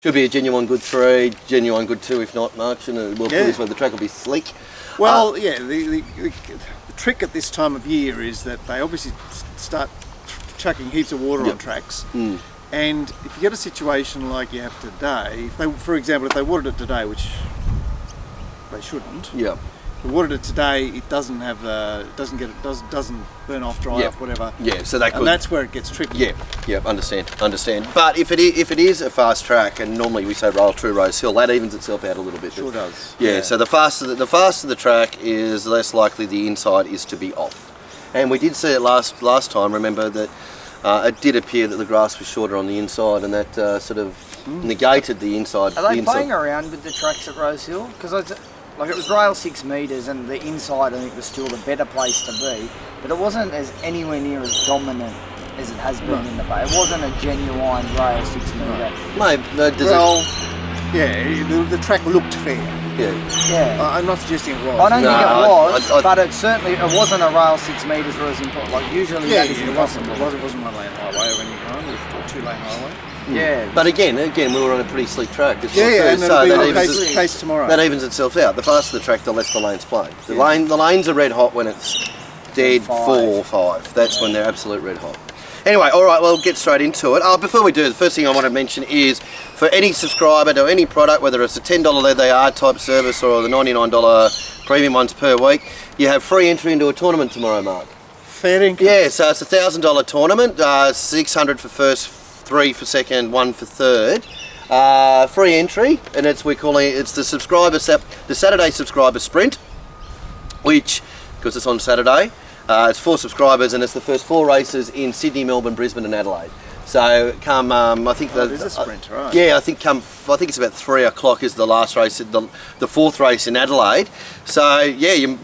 Should be a genuine good 3, genuine good 2 if not much, and we'll put this way, the track will be sleek. Well, the trick at this time of year is that they obviously start chucking heaps of water on tracks. And if you get a situation like you have today, if they, for example, if they watered it today, which they shouldn't, if they watered it today, it doesn't have doesn't burn off, dry off, whatever. Yeah, so that could, and that's where it gets tricky. Understand. But if it is a fast track, and normally we say roll through Rosehill, that evens itself out a little bit. Sure does. Yeah. So the faster the track is, the less likely the inside is to be off. And we did see it last time. Remember that. It did appear that the grass was shorter on the inside, and that sort of negated the inside. Are they playing around with the tracks at Rosehill? Because it was rail 6 metres, and the inside I think was still the better place to be, but it wasn't anywhere near as dominant as it has been in the Bay. It wasn't a genuine rail 6 metre. The track looked fair. Yeah. I'm not suggesting it was. I don't think it was, but it wasn't a rail 6 metres whereas like usually that is impossible. It wasn't one lane highway of any kind, it was a 2 lane highway. Yeah. But again, we were on a pretty sleek track. And it'll be the case tomorrow. That evens itself out. The faster the track, the less the lanes play. The lanes are red hot when it's dead 4 or 5. That's when they're absolute red hot. Anyway, all right, we'll get straight into it. Before we do, the first thing I want to mention is for any subscriber to any product, whether it's a $10 LDR type service or the $99 premium ones per week, you have free entry into a tournament tomorrow, Mark. Fair income. Yeah, so it's a $1,000 tournament, $600 for first, $3 for second, $1 for third. Free entry, and it's the Saturday subscriber sprint, which, because it's on Saturday, it's 4 subscribers, and it's the first 4 races in Sydney, Melbourne, Brisbane, and Adelaide. So come, I think it is a sprint, right? Yeah, I think it's about 3 o'clock is the last race, the 4th race in Adelaide. So yeah,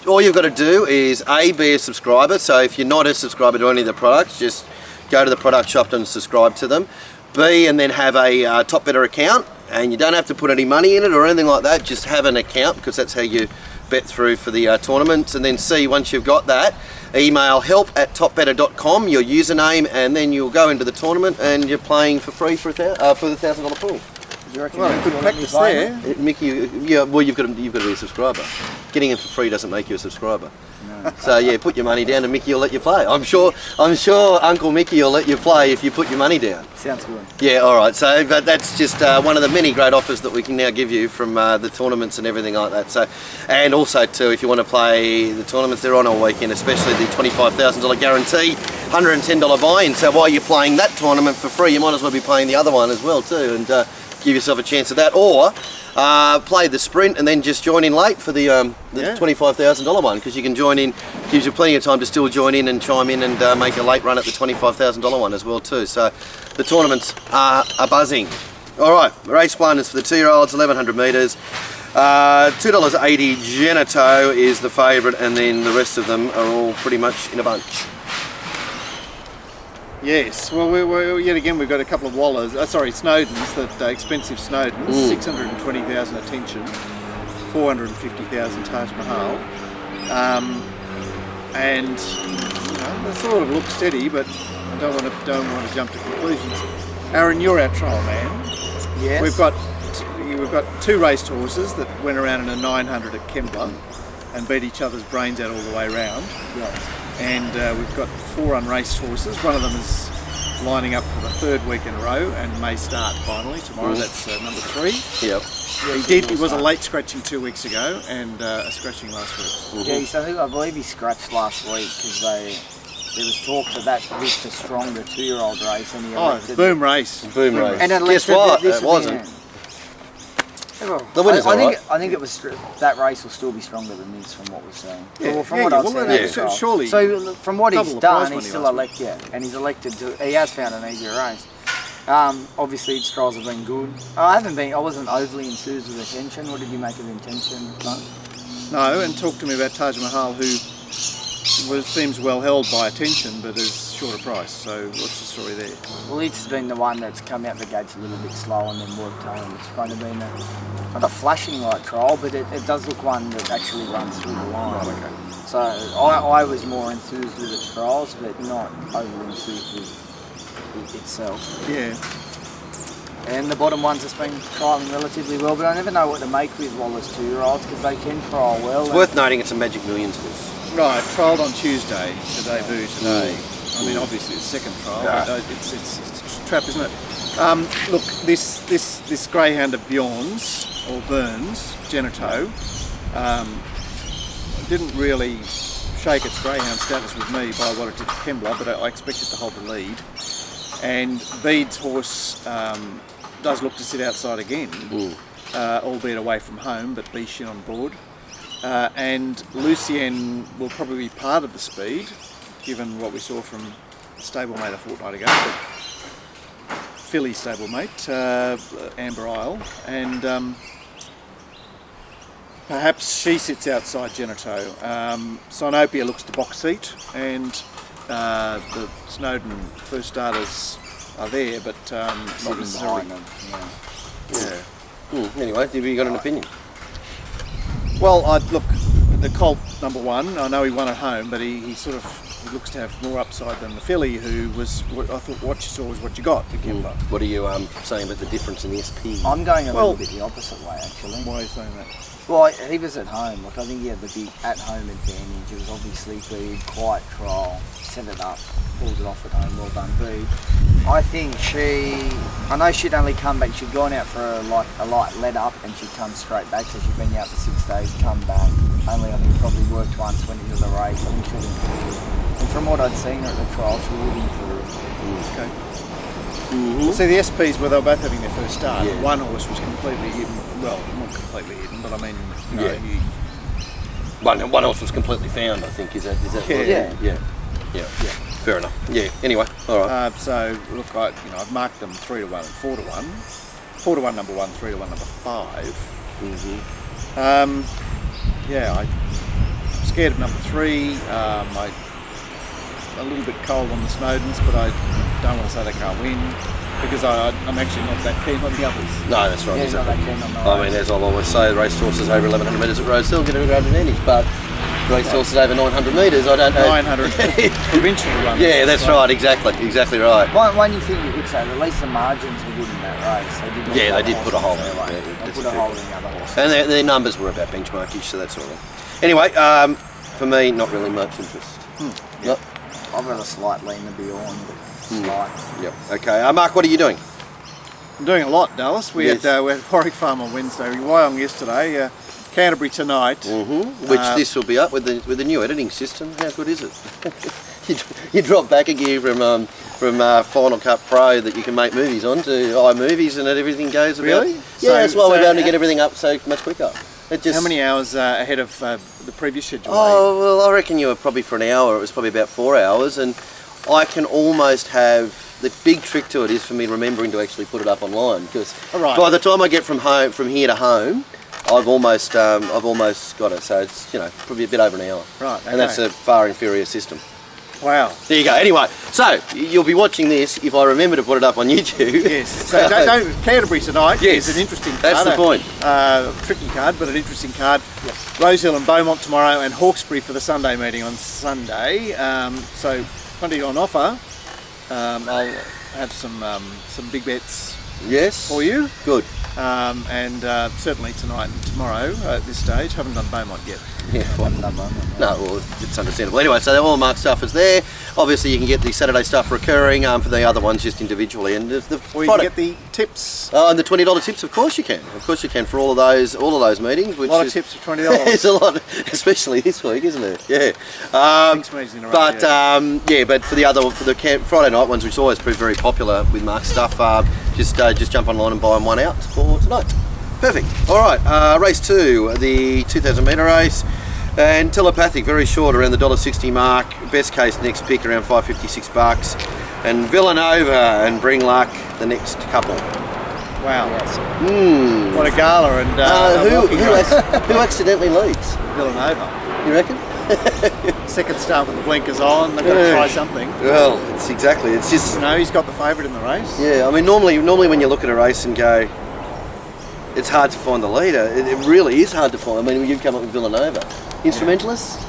all you've got to do is be a subscriber. So if you're not a subscriber to any of the products, just go to the product shop and subscribe to them. And then have a Top Better account, and you don't have to put any money in it or anything like that. Just have an account, because that's how you bet through for the tournaments. And then once you've got that, email help@topbetter.com, your username, and then you'll go into the tournament and you're playing for free for the $1,000 pool. You reckon good practice there. Mickey, you've got to be a subscriber. Getting it for free doesn't make you a subscriber. No. So yeah, put your money down and Mickey will let you play. I'm sure Uncle Mickey will let you play if you put your money down. Sounds good. Yeah, all right. So that's just one of the many great offers that we can now give you from the tournaments and everything like that. So, and also too, if you want to play the tournaments, they're on all weekend, especially the $25,000 guarantee, $110 buy-in. So while you're playing that tournament for free, you might as well be playing the other one as well too, and give yourself a chance at that, or play the sprint and then just join in late for the $25,000 one, because you can join in, gives you plenty of time to still join in and chime in and make a late run at the $25,000 one as well too. So the tournaments are buzzing. All right, race 1 is for the 2-year-olds, 1,100 metres. $2.80 Geneto is the favourite, and then the rest of them are all pretty much in a bunch. Yes, well, yet again we've got a couple of Snowdens, that expensive Snowdens, 620,000 attention, 450,000 Taj Mahal, and they sort of look steady, but I don't want to jump to conclusions. Aaron, you're our trial man. Yes. We've got 2 raced horses that went around in a 900 at Kembla and beat each other's brains out all the way round. Yeah. And we've got 4 unraced horses. One of them is lining up for the 3rd week in a row and may start finally tomorrow. That's number 3. Yep. He was a late scratching 2 weeks ago and a scratching last week. Yeah, I believe he scratched last week because there was talk that was the stronger 2-year-old race. And boom race. Boom race. And guess what? It wasn't. The winner's I think it was that race will still be stronger than this from what we're saying. From what I've seen. Surely. So from what he's done, he's still elected. And he's elected to. He has found an easier race. Obviously, his trials have been good. I wasn't overly enthused with Attention. What did you make of Intention? No, and talk to me about Taj Mahal, who seems well held by Attention, but is short of price. So what's the story there? Well, it's been the one that's come out the gates a little bit slow and then worked home. It's kind of been not a flashing light trial, but it does look one that actually runs through the line. Right, okay. So I was more enthused with its trials, but not overly enthused with it itself. Yeah. And the bottom ones have been trialling relatively well, but I never know what to make with Wallace 2-year-olds because they can trial well. It's worth noting it's a Magic Millions list. Right, trialled on Tuesday, to debut today. I mean, obviously it's second trial, but it's a trap, isn't it? Look, this greyhound of Bjorn's, or Burns, Genito, didn't really shake its greyhound status with me by what it did to Kembla, but I expect it to hold the lead. And Bede's horse does look to sit outside again, albeit away from home, but Bishin on board. And Lucien will probably be part of the speed, given what we saw from stablemate a fortnight ago. But filly stablemate, Amber Isle, and perhaps she sits outside Genito. Sinopia looks to box seat, and the Snowden first starters are there, but not necessarily. Anyway, have you got an opinion? Well, look, the colt number one, I know he won at home, but he sort of looks to have more upside than the filly, who was, I thought what you saw was what you got, the Kembla. What are you saying about the difference in the SP? I'm going a little bit the opposite way, actually. Why are you saying that? Well, he was at home. Like, I think he had the big at-home advantage. It was obviously the quiet trial, set it up, pulled it off at home. Well done, Bede. I think I know she'd only come back. She'd gone out for a light let up, and she'd come straight back. So she'd been out for 6 days, come back. Only I think probably worked once, went into the race. I think she'd improved. And from what I'd seen her at the trial, she would improve. Okay. See, the SPs, where they were both having their first start, one horse was completely hidden. Well, not completely hidden, but I mean, One horse was completely found, I think. Is that Yeah. Fair enough. Yeah. Anyway, all right. So look, I've marked them 3-1 and 4-1. 4-1 number 1, 3-1 number 5. I'm scared of number 3. I'm a little bit cold on the Snowdens, but I don't want to say they can't win, because I'm actually not that keen on the others. No, that's right. Yeah, Exactly. not that keen on the I mean, as I'll always say, race horses over 1100 metres at Rosehill get a great advantage, but race horses over 900 metres, I don't know. 900 provincial runs. Yeah, that's right. Exactly right. One you think you could say, at least the margins were good in that race. They did put a hole in. They put a hole in the other horses. And their numbers were about benchmarkish, so that's all right. Anyway, for me, not really much interest. Not, I've got a slight lean to Bjorn, but slight. Yep. Okay. Mark, what are you doing? I'm doing a lot, Dallas. We had Warwick Farm on Wednesday, Wyong yesterday, Canterbury tonight. Which this will be up with the new editing system. How good is it? you drop back a gear from Final Cut Pro that you can make movies on to iMovies, and everything goes about. Really? Yeah, that's why we're going to get everything up so much quicker. How many hours ahead of the previous schedule? Oh, well, I reckon you were probably for an hour. It was probably about 4 hours, and I can almost have. The big trick to it is for me remembering to actually put it up online, because by the time I get from here to home, I've almost got it. So it's probably a bit over an hour. Right. Okay. And that's a far inferior system. Wow. There you go. Anyway, so you'll be watching this if I remember to put it up on YouTube. Yes. So don't Canterbury tonight is an interesting card. That's the point. Tricky card, but an interesting card. Yep. Rosehill and Beaumont tomorrow, and Hawkesbury for the Sunday meeting on Sunday. So plenty on offer. I'll have some big bets for you. Good. And certainly tonight and tomorrow at this stage. Haven't done Beaumont yet. Yeah, no, well, it's understandable. Anyway, so all the marked stuff is there. Obviously, you can get the Saturday stuff recurring for the other ones just individually, and or you can get the tips. And the $20 tips, of course you can. Of course you can for all of those meetings. Which a lot of tips for $20. It's a lot, especially this week, isn't it? Yeah. 6 meetings in a row. But but for the Friday night ones, which always prove very popular with marked stuff, just jump online and buy them one out for tonight. Perfect. All right, race 2, the 2,000 metre race, and telepathic, very short, around the $1.60 mark. Best case next pick around $5.56, and Villanova and Bring Luck the next couple. Wow. Yes. What a gala! And who accidentally leads? Villanova. You reckon? Second start with the blinkers on. They've got to try something. Well, it's just he's got the favourite in the race. Yeah, I mean normally when you look at a race and go, it's hard to find the leader. It really is hard to find. I mean, you've come up with Villanova. Instrumentalists?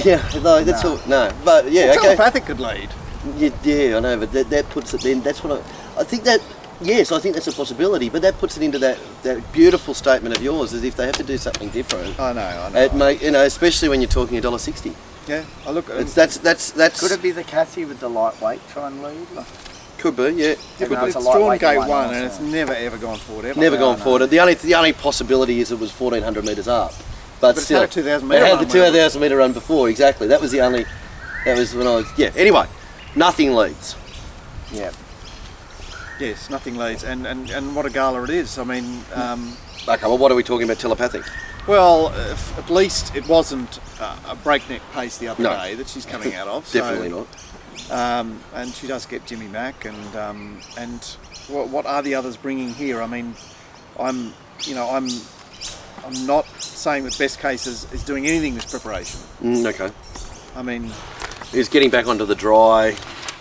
Yeah, no, that's all. No, but yeah, Telepathic could lead. Yeah, I know, but that puts it then. That's what I think that, yes, I think that's a possibility, but that puts it into that beautiful statement of yours, as if they have to do something different. I know. Especially when you're talking $1.60. Yeah, I look. That's. Could it be the Cathy with the lightweight trying to lead? Could be, yeah. It's drawn gate one, and it's never ever gone forward ever. Never gone forward. The only possibility is it was 1,400 metres up, but still, it's had a 2,000 metre run. run. It had the 2,000 metre run before, exactly. That was the only. That was when I was. Yeah. Anyway, nothing leads. Yeah. Yes, nothing leads, and what a gala it is. I mean. Okay, well, what are we talking about telepathic? Well, at least it wasn't a breakneck pace the other day that she's coming out of. Definitely not. And she does get Jimmy Mack, and what are the others bringing here? I mean, I'm not saying that Best Case is doing anything this preparation. Okay. I mean, he's getting back onto the dry,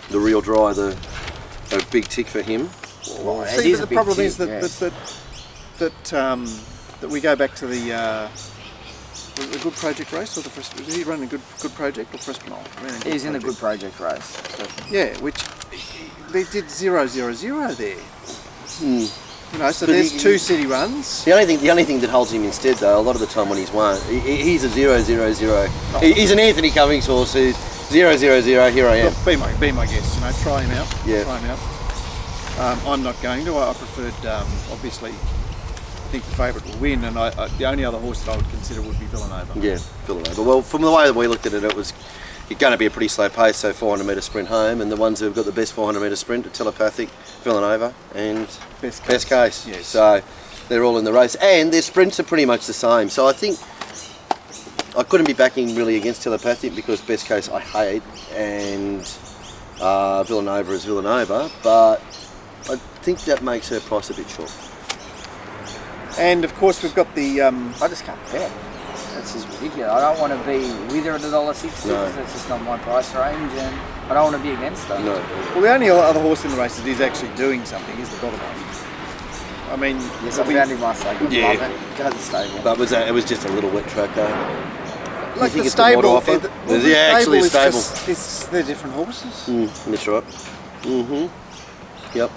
the real dry, a big tick for him. Well, see, but the problem is that we go back to the good project race, or was he running a good project or Frespinol? He's in a good project race. So. Yeah, which they did 0-0-0 there. You know, so there's two city runs. The only thing that holds him instead, though, a lot of the time when he's won, he's a 0-0-0. He's an Anthony Cummings horse who's 0-0-0. Here I am. Look, be my guest. You know, try him out. Yeah. Try him out. I'm not going to. I preferred, obviously. I think the favourite will win, and the only other horse that I would consider would be Villanova. Yeah, Villanova. Well, from the way that we looked at it, it was going to be a pretty slow pace, so 400 metre sprint home, and the ones who've got the best 400 metre sprint are Telepathic, Villanova, and Best Case. Yes. So they're all in the race, and their sprints are pretty much the same. So I think I couldn't be backing really against Telepathic because Best Case I hate, and Villanova is Villanova, but I think that makes her price a bit short. And of course we've got the. I just can't bet. That's just ridiculous. I don't want to be with her at $1.60. No. That's just not my price range, and I don't want to be against her. No. Well, the only other horse in the race that is actually doing something is the bottom one. I mean, Yes, I found him last week. Yeah. Love it. Go to the stable. But it was just a little wet track though. like think the it's the water stable. offer? The Yeah, actually a is stable. they're different horses. That's right. Yep.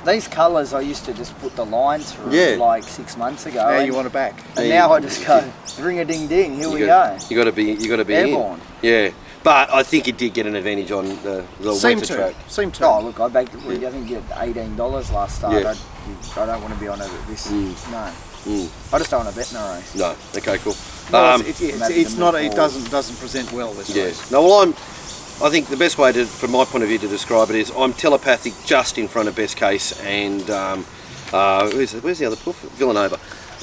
These colours I used to just put the line through like 6 months ago. Now and, you want it back. and now I just go, ring a ding ding, here we go. You got to be Airborne. in. Yeah. But I think it did get an advantage on the Seem wetter to. track. Seem to. Oh, look, I backed it. I think you had $18 last start. Yeah. I don't want to be on it at this. No. I just don't want to bet in a race. No. Okay. Cool. Well, it's not. It doesn't present well this race. No. Well, I think the best way from my point of view to describe it is I'm Telepathic just in front of Best Case and where's the other poof? Villanova.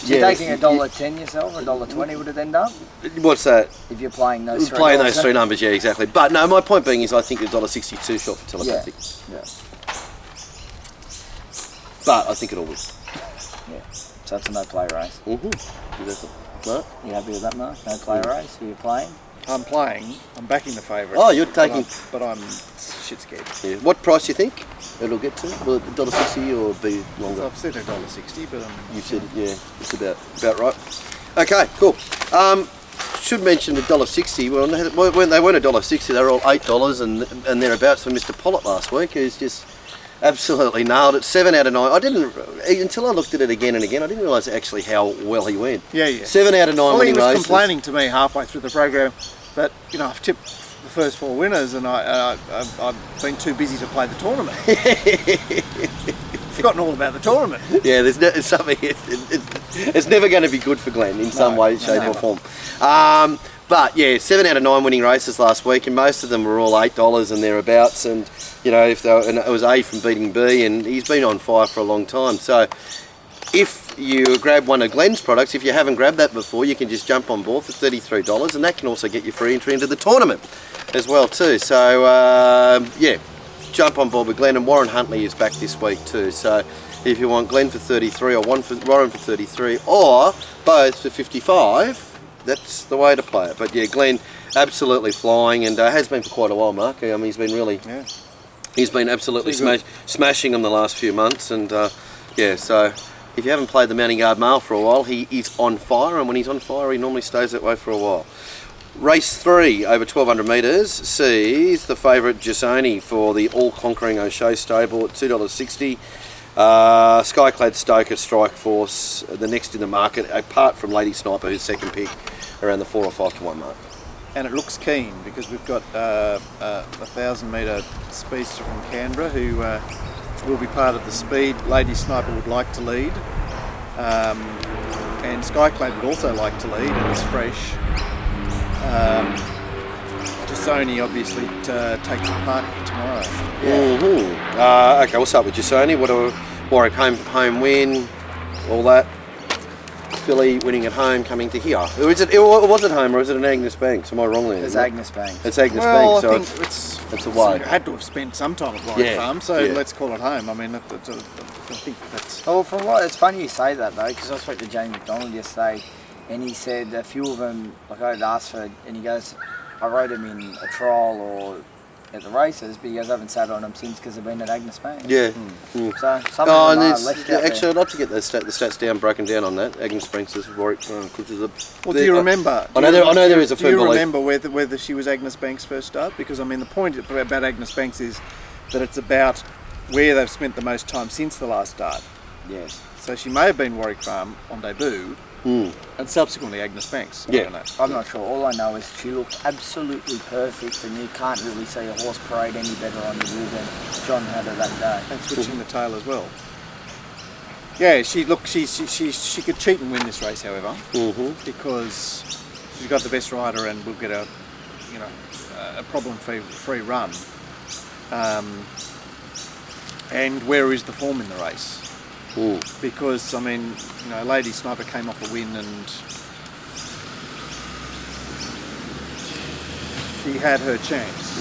You're taking $1.10 yourself, or $1.20 would it end up? What's that? If you're playing those three. Playing those three numbers, yeah, exactly. But no, my point being is I think $1.62 shot for Telepathic. Yeah. But I think it'll win. Yeah. So it's a no play race. Exactly. Right? You happy with that, Mark? No play race? Who are you playing? I'm playing. I'm backing the favourite. Oh, you're taking. But I'm shit scared. Yeah. What price do you think it'll get to? Will it $1.60 or be longer? I've said $1.60, but You said, yeah, it's about right. Okay, cool. Should mention $1.60. Well, when they weren't $1.60, they were all $8 and thereabouts for Mr. Pollitt last week, who's just absolutely nailed it. 7 out of 9. I didn't until I looked at it again and again. I didn't realise actually how well he went. Yeah. 7 out of 9 Well, he winning was races. complaining to me halfway through the program that I've tipped the first 4 winners and I've been too busy to play the tournament. Forgotten all about the tournament. Yeah, there's something. It's never going to be good for Glenn in some way, shape or form. But yeah, 7 out of 9 winning races last week, and most of them were all $8 and thereabouts. And and it was A from beating B, and he's been on fire for a long time. So if you grab one of Glenn's products, if you haven't grabbed that before, you can just jump on board for $33, and that can also get you free entry into the tournament as well too. So yeah, jump on board with Glenn, and Warren Huntley is back this week too. So if you want Glenn for 33 or Warren for 33 or both for 55, that's the way to play it. But yeah, Glenn absolutely flying, and has been for quite a while, Mark. I mean, he's been really, he's been absolutely smashing them the last few months, and yeah. So if you haven't played the Mounting Yard Mail for a while, he is on fire, and when he's on fire, he normally stays that way for a while. Race 3 over 1200 metres sees the favourite Gisoni for the all-conquering O'Shea stable at $2.60. Skyclad Stoker Strike Force, the next in the market, apart from Lady Sniper, who's second pick, around the 4 or 5 to 1 mark. And it looks keen because we've got a 1,000 metre speedster from Canberra who will be part of the speed. Lady Sniper would like to lead. And Skyclad would also like to lead, and is fresh. Gisoni obviously takes the park tomorrow. Yeah. Okay, we'll start with Gisoni. What a Warwick home win, all that. Filly winning at home, coming to here. Was it at home or is it an Agnes Banks? Am I wrong there? It's Agnes Banks. It's Agnes Well, Banks, I so think it's away. It had to have spent some time at Warwick Farm, so yeah. let's call it home. I mean, I think that's... Oh, from what it's funny you say that though, because I spoke to James McDonald yesterday, and he said a few of them, like I'd asked for, and he goes, I rode him in a trial or at the races, but he goes, I haven't sat on them since because they've been at Agnes Banks. Yeah. So some Oh, of and them are there's, left out actually, there. I'd like to get the stats down, broken down on that. Agnes Banks is Warwick, which is a. Well, do you remember? I know there is a Do firm you belief. remember whether she was Agnes Banks' first start? Because I mean, the point about Agnes Banks is that it's about where they've spent the most time since the last start. Yes. So she may have been Warwick Farm on debut, and subsequently Agnes Banks. I Yeah. don't know. I'm not sure. All I know is she looked absolutely perfect, and you can't really see a horse parade any better on the view than John had her that day. And switching the tail as well. Yeah, she could cheat and win this race, however, because she's got the best rider and will get a problem-free run. And where is the form in the race? Because I mean, Lady Sniper came off a win and she had her chance.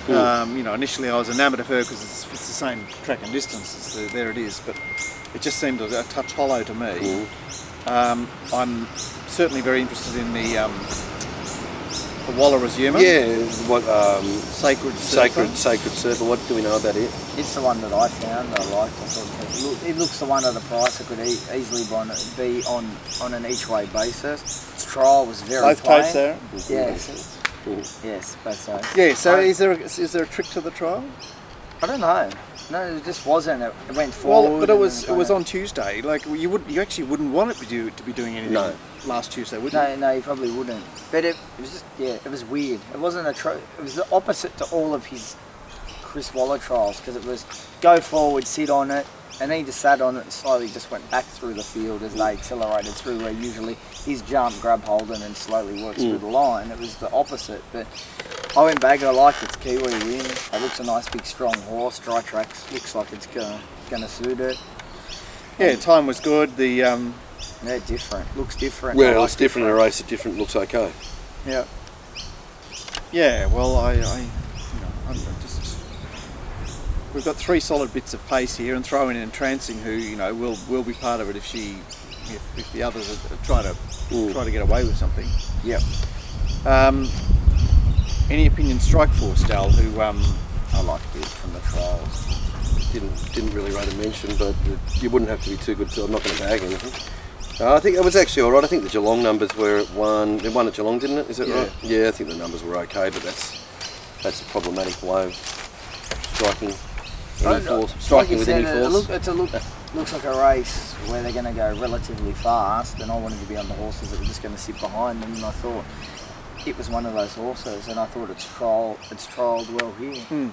Initially I was enamoured of her because it's the same track and distance. There it is, but it just seemed a touch hollow to me. I'm certainly very interested in the Wallarus Yuma. Yeah, what Sacred Surfer. Sacred Surfer. What do we know about it? It's the one that I found that I liked. I thought it looks the one at a price that could easily be on an each way basis. Its trial was very Both plain. totes there. Yes. Yes, both sides. Yeah. So is there a trick to the trial? I don't know. No, it just wasn't. It went forward. Well, but it was and then on Tuesday. Like you actually wouldn't want it to be doing anything last Tuesday, would you? No, you probably wouldn't. But it was just, it was weird. It wasn't it was the opposite to all of his Chris Waller trials, because it was go forward, sit on it, and he just sat on it and slowly just went back through the field as they accelerated through, where usually he's jump, grab hold and slowly works through the line. It was the opposite. But I went back, I liked its Kiwi win. It looks a nice big strong horse. Dry tracks looks like it's gonna suit it. Yeah, time was good. The Yeah, different. Looks different. Well, it's different in a race. It different looks okay. Yeah. Yeah. Well, we've got 3 solid bits of pace here, and throw in Entrancing, who will be part of it if the others are try to get away with something. Yep. Any opinion, Strike Force, Dal, who I liked it from the trials. Didn't really rate a mention, but you wouldn't have to be too good. So I'm not going to bag anything. I think it was actually all right. I think the Geelong numbers were at one. It won at Geelong, didn't it? Is that right? Yeah, I think the numbers were okay, but that's a problematic way of striking any force. Striking with any force. Looks like a race where they're going to go relatively fast, and I wanted to be on the horses that were just going to sit behind them, and I thought it was one of those horses, and I thought it's trialled well here.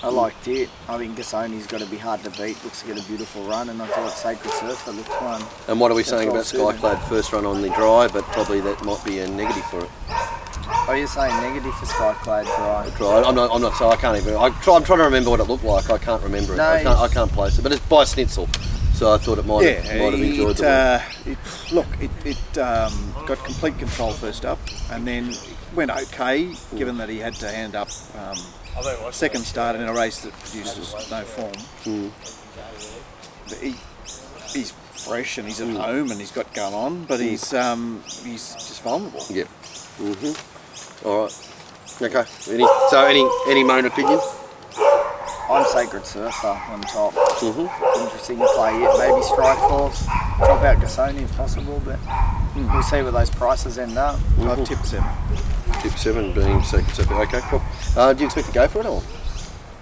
I liked it. I think Gisoni's got to be hard to beat. Looks to get a beautiful run, and I thought Sacred Surfer looked one. And what are we saying That's about all Skyclad first run on the dry? But probably that might be a negative for it. Oh, you're saying negative for Skyclad dry? Dry. I'm not. So I can't even. I'm trying to remember what it looked like. I can't remember it. No, I can't place it. But it's by Snitzel, so I thought it might have enjoyed the win. It got complete control first up, and then went okay, given that he had to hand up second start in a race that produces no form. But he's fresh and he's at home and he's got going on, but he's just vulnerable. Yeah. All right. Okay. Any main opinion? I'm Sacred Surfer on top. Interesting to play it. Maybe Strike Force. Drop out Gisoni if possible, but We'll see where those prices end up. I've tipped 7. Tip 7 being second. Okay, cool. Do you expect to go for it or?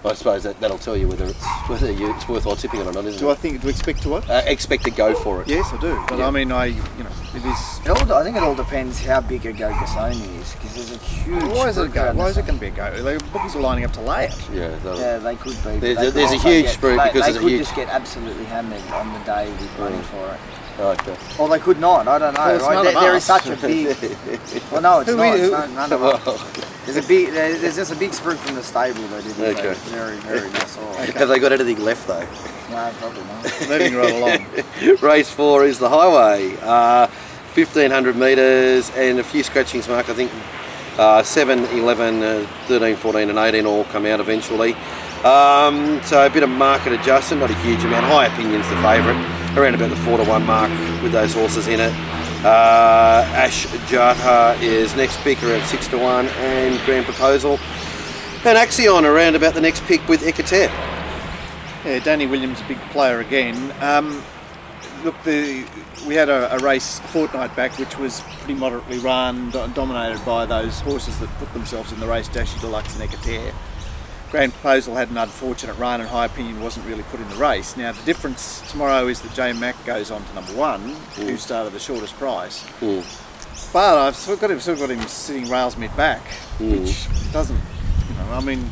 I suppose that'll tell you whether it's worthwhile tipping it or not, isn't Do it? I think to expect to what? Expect to go for it. Yes, I do. But Yeah. I mean, it is. I think it all depends how big a go Gasoni is, because there's a huge. Why is it a spread go? around Why the is it going to be a go? The bookies are lining up to lay it. Yeah. Yeah, they could be. but There's they a- could there's a also huge get- spread they, because they there's a could huge- just get absolutely hammered on the day with money for it. Okay. Or they could not. I don't know. Well, it's right? none of There us. is such a big. Well, no, it's Who not. we- It's who- none of us. There's just a big spring from the stable that it is Okay. a very, very nice horse. Have they got anything left though? No, probably not. Moving right along. Race 4 is the highway. 1,500 metres and a few scratchings, Mark. I think 7, 11, 13, 14 and 18 all come out eventually. So a bit of market adjustment, not a huge amount. High Opinion's the favourite, around about the 4-1 mark with those horses in it. Ash Jata is next pick around 6-1 and Grand Proposal. And Axion around about the next pick with Ekater. Yeah, Danny Williams, a big player again. Look, we had a race a fortnight back which was pretty moderately run, dominated by those horses that put themselves in the race, Dashi Deluxe and Ekater. Grand Proposal had an unfortunate run and High Opinion wasn't really put in the race. Now the difference tomorrow is that J Mac goes on to number 1, who started the shortest price. But I've still got him sitting rails mid back, which doesn't, I mean,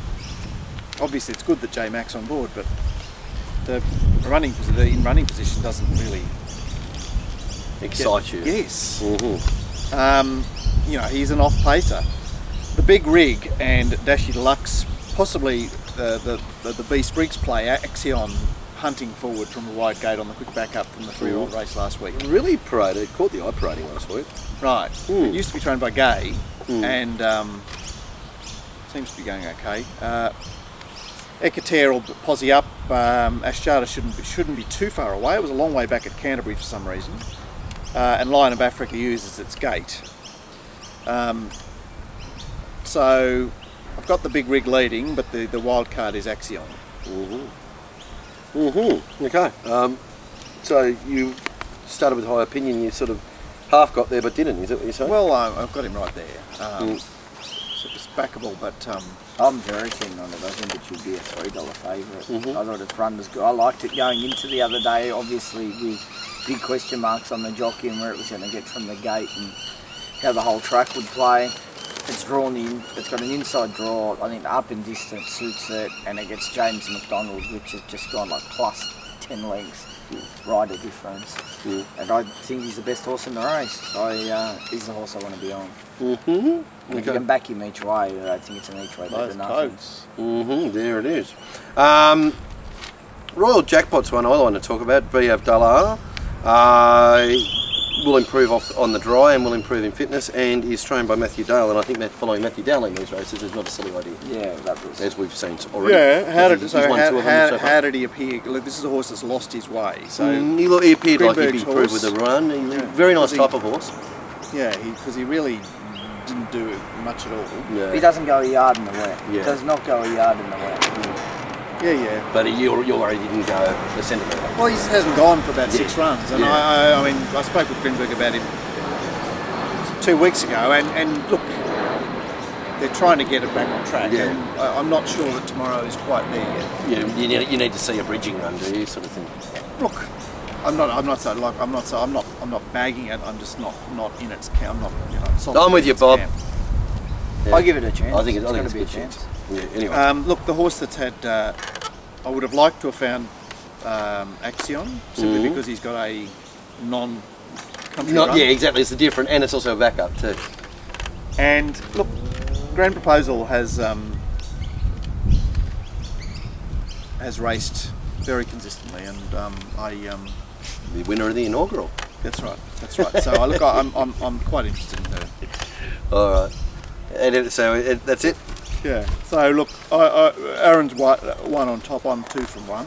obviously it's good that J Mac's on board, but the in running position doesn't really Excite you. Yes. Mm-hmm. He's an off pacer. The big rig and Dashi Deluxe, possibly the Beast Briggs player, Axion, hunting forward from a wide gate on the quick back up from the 3-year-old race last week. Really paraded, caught the eye parading last week. Right. It used to be trained by Gay and seems to be going okay. Ekater will posse up. Ashjata shouldn't be too far away. It was a long way back at Canterbury for some reason. And Lion of Africa uses its gate. So I've got the big rig leading, but the wild card is Axion. Okay. So you started with High Opinion. You sort of half got there, but didn't. Is that what you're saying? Well, I've got him right there. So it's backable, but I'm very keen on it. I think it should be a $3 favourite. I thought its run was good. I liked it going into the other day, obviously with big question marks on the jockey and where it was going to get from the gate and how the whole track would play. It's drawn in, it's got an inside draw, I think the up and distance suits it, and it gets James McDonald, which has just gone like plus 10 lengths rider difference. And I think he's the best horse in the race. So he's the horse I want to be on. If you can back him each way, I think it's an each way better both than nothing. coats. There it is. Royal Jackpot's one I want to talk about. B. Abdallah will improve on the dry and will improve in fitness and is trained by Matthew Dale, and I think following Matthew Dale in these races is not a silly idea. Yeah, that was. As we've seen already. Yeah, He's won 2 of them so far. how did he appear? Look, this is a horse that's lost his way. So He appeared like he'd Greenberg's improved horse. with the run. Yeah. Very nice Was he- type of horse. yeah, because he really didn't do much at all. Yeah. He doesn't go a yard in the wet. Yeah. Does not go a yard in the wet. Yeah. But you're worried he didn't go a centimetre. Well, he hasn't gone for about 6 runs, and Yeah. I mean, I spoke with Greenberg about him 2 weeks ago, and look, they're trying to get it back on track. Yeah. And I'm not sure that tomorrow is quite there yet. You need to see a bridging run, do you, sort of thing? Look, I'm not bagging it. I'm just not in its camp. I'm not, solid I'm with in you, its Bob. camp. I give it a chance. I think it's gonna a be good chance. Yeah, anyway. Look, the horse that's had, I would have liked to have found Axion simply because he's got a non-country run. Yeah, exactly. It's the different, and it's also a backup too. And look, Grand Proposal has raced very consistently, and The winner of the inaugural. that's right. So look, I'm quite interested in her. All right. That's it. Yeah. So look, Aaron's one on top. I'm 2 from 1.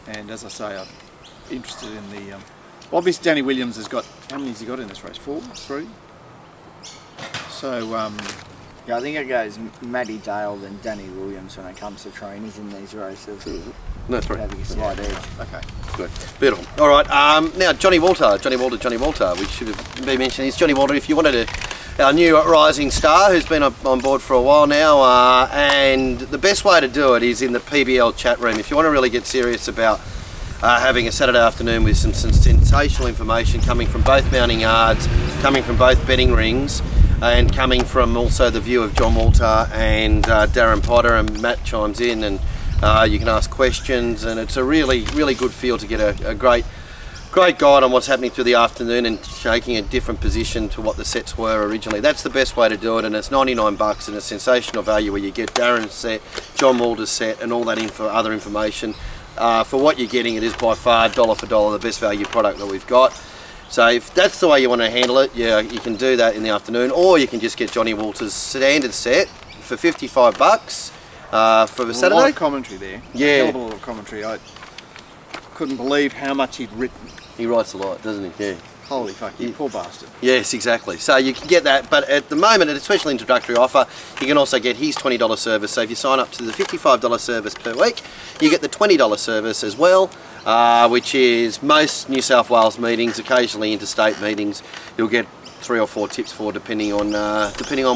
And as I say, I'm interested in the. Obviously, Danny Williams has got, how many has he got in this race? 4, 3. So Yeah, I think it goes Matty Dale then Danny Williams when it comes to trainers in these races. That's right. Having a slight edge. Okay. Good. Beautiful. All right. Now, Johnny Walter. We should have been mentioning this. Johnny Walter, if you wanted to, our new rising star who's been on board for a while now, and the best way to do it is in the PBL chat room. If you want to really get serious about having a Saturday afternoon with some sensational information coming from both mounting yards, coming from both betting rings, and coming from also the view of John Walter and Darren Potter, and Matt chimes in, and you can ask questions, and it's a really good feel to get a great guide on what's happening through the afternoon and taking a different position to what the sets were originally. That's the best way to do it, and it's $99 and a sensational value where you get Darren's set, John Walter's set, and all that other information. For what you're getting, it is by far dollar for dollar the best value product that we've got. So if that's the way you want to handle it, yeah, you can do that in the afternoon, or you can just get Johnny Walter's standard set for $55 for the Saturday. A lot of commentary there. Yeah. A hell of a lot of commentary. I couldn't believe how much he'd written. He writes a lot, doesn't he? Yeah. Holy fuck, you poor bastard. Yes, exactly. So you can get that, but at the moment, at a special introductory offer, you can also get his $20 service. So if you sign up to the $55 service per week, you get the $20 service as well, which is most New South Wales meetings, occasionally interstate meetings. You'll get 3 or 4 tips for, depending on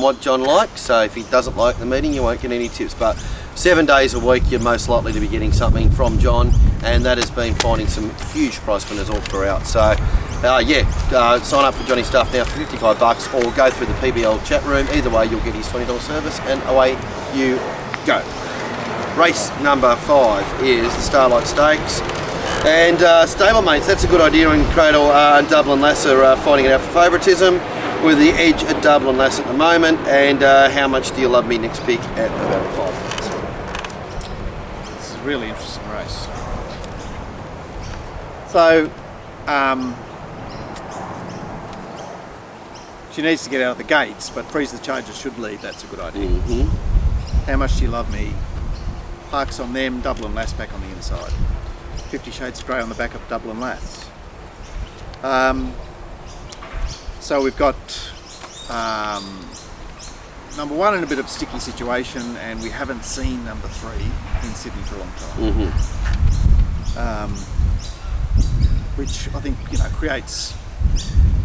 what John likes. So if he doesn't like the meeting, you won't get any tips. But 7 days a week, you're most likely to be getting something from John, and that has been finding some huge price winners all throughout. So sign up for Johnny's stuff now for $55, or go through the PBL chat room. Either way, you'll get his $20 service, and away you go. Race number 5 is the Starlight Stakes. And stablemates, that's a good idea. In Cradle and Dublin Lass are fighting it out for favouritism, with the edge at Dublin Lass at the moment. And how much do you love me next pick at about 5? This is a really interesting race. So, she needs to get out of the gates, but Freeze the Charger should lead. That's a good idea. How much do you love me? Parks on them, Dublin Lass back on the inside. 50 Shades of Grey on the back of Dublin Lass. So we've got number 1 in a bit of a sticky situation, and we haven't seen number 3 in Sydney for a long time. Which I think creates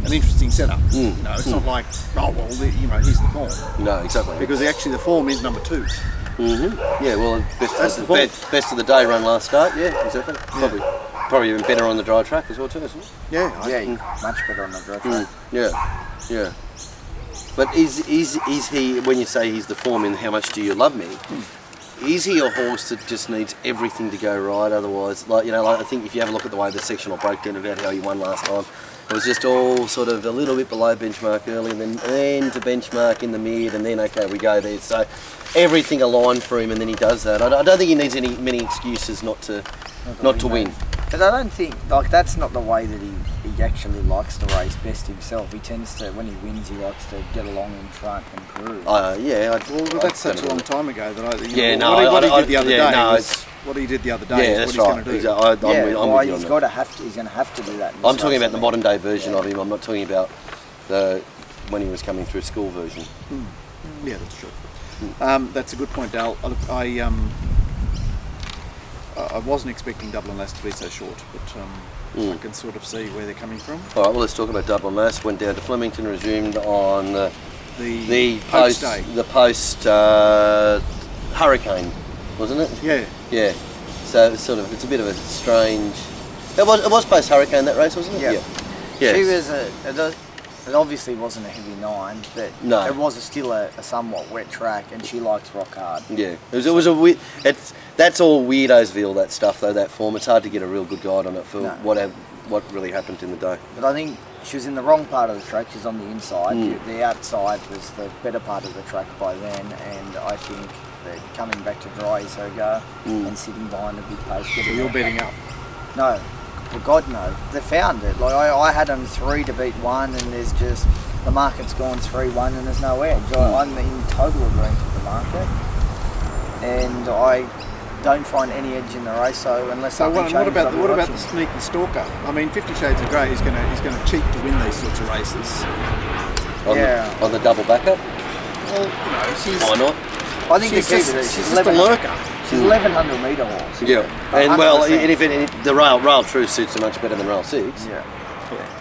an interesting setup. It's not like, here's the form. No, exactly. Because actually the form is number 2. Yeah, well, best of the day run last start. Yeah, exactly. Probably even better on the dry track as well too, isn't it? Yeah, much better on the dry track. Yeah. But is he, when you say he's the form in How Much Do You Love Me, is he a horse that just needs everything to go right? Otherwise, I think if you have a look at the way the sectional broke down about how he won last time, it was just all sort of a little bit below benchmark early, and then to benchmark in the mid, and then okay, we go there. So everything aligned for him, and then he does that. I don't think he needs many excuses not to win. But I don't think that's not the way that he actually likes to race best himself. He tends to, when he wins, he likes to get along in front and cruise. Well, that's such a long time ago that what he did the other day yeah, is that's what he's right. going to do. He's going to have to do that. I'm talking about the modern day version of him. I'm not talking about when he was coming through school version. Yeah, that's true. That's a good point, Dal. I wasn't expecting Dublin Lass to be so short, but I can sort of see where they're coming from. All right, well, let's talk about Dublin Lass. Went down to Flemington, resumed on the post hurricane, wasn't it? Yeah. So it's a bit of a strange. It was post hurricane, that race, wasn't it? Yeah. She was it obviously wasn't a heavy 9, but it was still a somewhat wet track, and she likes rock hard. Yeah, it was a weird. That's all Weirdo'sville, that stuff though. That form, it's hard to get a real good guide on it for what really happened in the day. But I think she was in the wrong part of the track. She's on the inside. The outside was the better part of the track by then, and I think that coming back to dry is her go, and sitting behind a big pace. So you're betting up? No. For God no, they found it. I had them 3 to beat 1, and there's just the market's gone 3-1, and there's no edge. I'm in total agreement with the market, and I don't find any edge in the race. So unless something changes, what about the sneaky stalker? I mean, 50 Shades of Grey is going to cheat to win these sorts of races. On the double backup. Well, she's. Why not? I think She's the just, keeper is she's just a lurker. She's 1100 metre horse. Yeah, and well, 100%. and if the rail true suits her much better than rail 6. Yeah.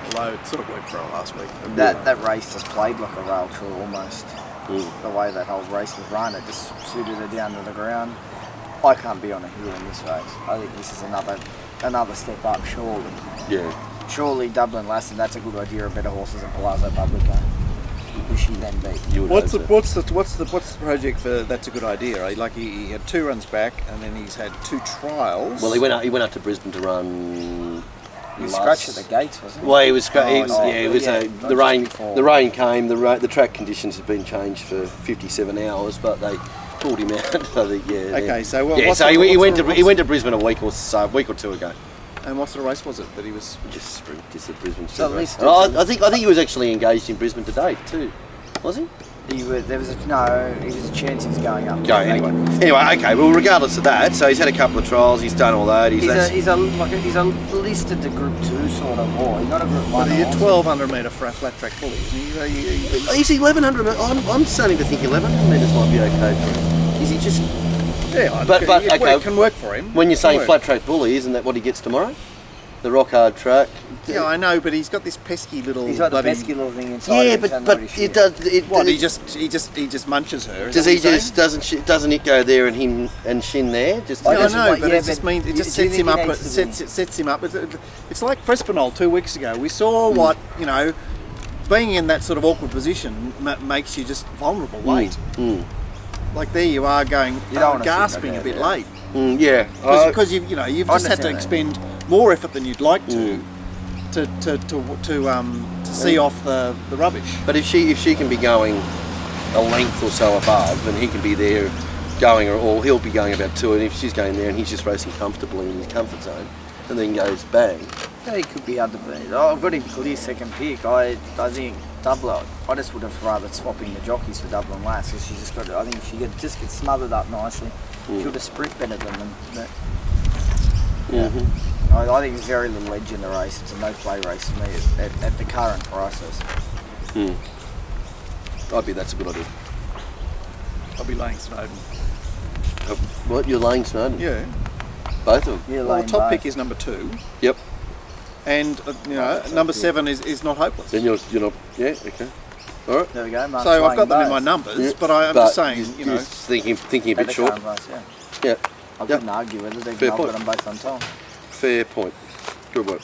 Although it sort of worked for her last week. That race just played like a rail true almost. Mm. The way that whole race was run, it just suited her down to the ground. I can't be on a hill in this race. I think this is another step up, surely. Yeah. Surely Dublin Lassen, that's a good idea of better horses than Palazzo Publico. Who she then beat. You would What's hope the project for That's a Good Idea? Like he had 2 runs back, and then he's had 2 trials. Well, he went up to Brisbane to run. He was scratched at the gates, wasn't he? Well, he was. The The rain came. The track conditions had been changed for 57 hours, but they pulled him out. I think. Yeah. Okay, so he went to Brisbane a week or 2 ago. And what sort of race was it that he was? Just a Brisbane. So at least I think he was actually engaged in Brisbane today too. Was he? he was a chance he was going up. Anyway, okay. Well, regardless of that, so he's had a couple of trials. He's done all that. He's a listed to Group 2 sort of horse. He's not a Group 1 He's a horse. 1200 metre for a flat track bully, isn't he? He's 1100. I'm starting to think 1100 metres might be okay for him. Is he just? Yeah, But okay. it can work for him. When you're saying Can flat work. track bully, isn't that what he gets tomorrow? The rock hard track. Yeah, I know, but he's got this pesky little. He's got the bloody- pesky little thing inside. Yeah, him, but telling but what it does. What he just munches her. Does he just doesn't it go there and him and Shin there? Just Yeah, I just know, like- but yeah, it just but means it do just you sets think him he up. needs to be- Sets him up. It's like Frespinol 2 weeks ago. We saw what being in that sort of awkward position makes you just vulnerable late. Like there you are going You don't wanna sit gasping there, a bit yeah. late Yeah. because you've just had to understand that. expend more effort than you'd like to see off the rubbish. But if she can be going a length or so above, and he can be there going, or he'll be going about 2, and if she's going there and he's just racing comfortably in his comfort zone, and then goes bang. Yeah, he could be under beat. I've got him clear second pick. I think Dublin. I just would have rather swapping the jockeys for Dublin Lass because she's just got. I think she just gets smothered up nicely. She would have sprint better than them. But, I think there's very little edge in the race. It's a no play race for me at the current prices. That's a good idea. I'll be laying Snowden. What, you're laying Snowden? Yeah. Both of them? Yeah, Well, lane the top both. pick is number 2, Yep. and number 7 is not hopeless. Then you're not, yeah, okay. All right. There we go. Mark's So I've laying got them in both. my numbers, Yeah. but I'm just saying, you're thinking a At bit the short. current price, yeah. Yeah. I Yep. couldn't argue with it. Fair Even though I've point. got them both on top. Fair point. Good work.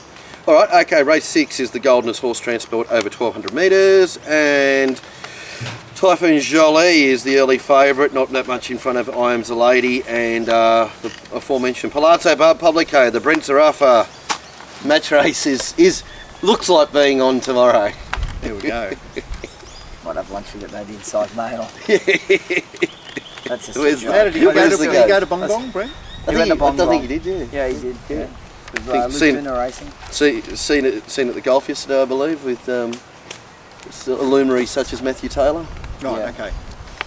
All right, okay, race 6 is the Goldenest Horse Transport over 1200 metres, and Typhoon Jolie is the early favourite, not that much in front of I Am's a Lady, and the aforementioned Palazzo Publico. The Brent Zarafa match race is looks like being on tomorrow. There we go. Might have lunch with that inside mail. That's a Where's sick that? How job. did he go? Where's the Did go? he go to Bong Bong, Brent? He went to Bong I don't think Bong. he did, yeah. Yeah, he did. Yeah. With Seen- Luke Turner racing. Seen it at the golf yesterday, I believe, with luminaries such as Matthew Taylor. Right, Yeah. okay.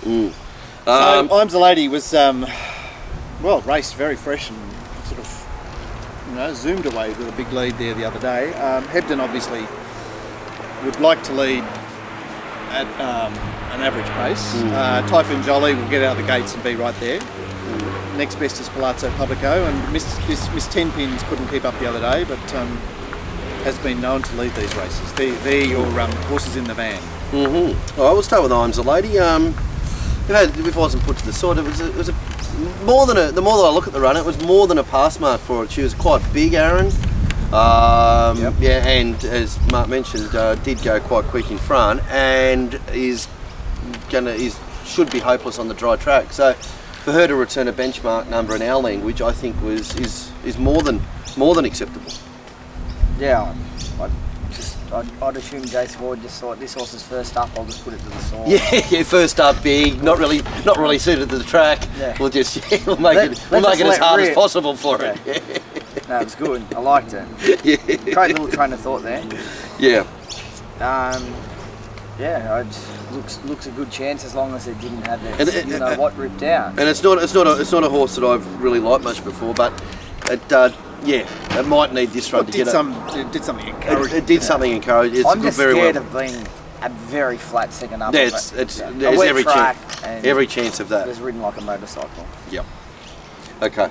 Um, So I'm the Lady was raced very fresh and sort of zoomed away with a big lead there the other day. Hebden obviously would like to lead at an average pace. Typhoon Jolie will get out of the gates and be right there. Next best is Palazzo Publico, and Miss Tenpins couldn't keep up the other day, but has been known to lead these races. They're your horses in the van. All right, we'll start with I'm the Lady. If I wasn't put to the side, it was a more than the more that I look at the run, it was more than a pass mark for it. She was quite big, Aaron. Yep. Yeah, and as Mark mentioned, did go quite quick in front, and should be hopeless on the dry track. So for her to return a benchmark number in our language, I think is more than acceptable. Yeah, I'd assume Jace Ward just thought this horse is first up. I'll just put it to the side. Yeah, first up big, not really suited to the track. Yeah. We'll just we'll make it as let hard as rip. possible for it. No, it was good. I liked it. Yeah. Great little train of thought there. Yeah. Looks a good chance as long as it didn't have And that ripped out. And it's not a horse that I've really liked much before, but it might need this run to Did get something encouraging. it did something encouraging. It's I'm good, just very scared well. of being a very flat second up. Yeah, There's there's every chance of that. It's ridden like a motorcycle. Yep. Okay.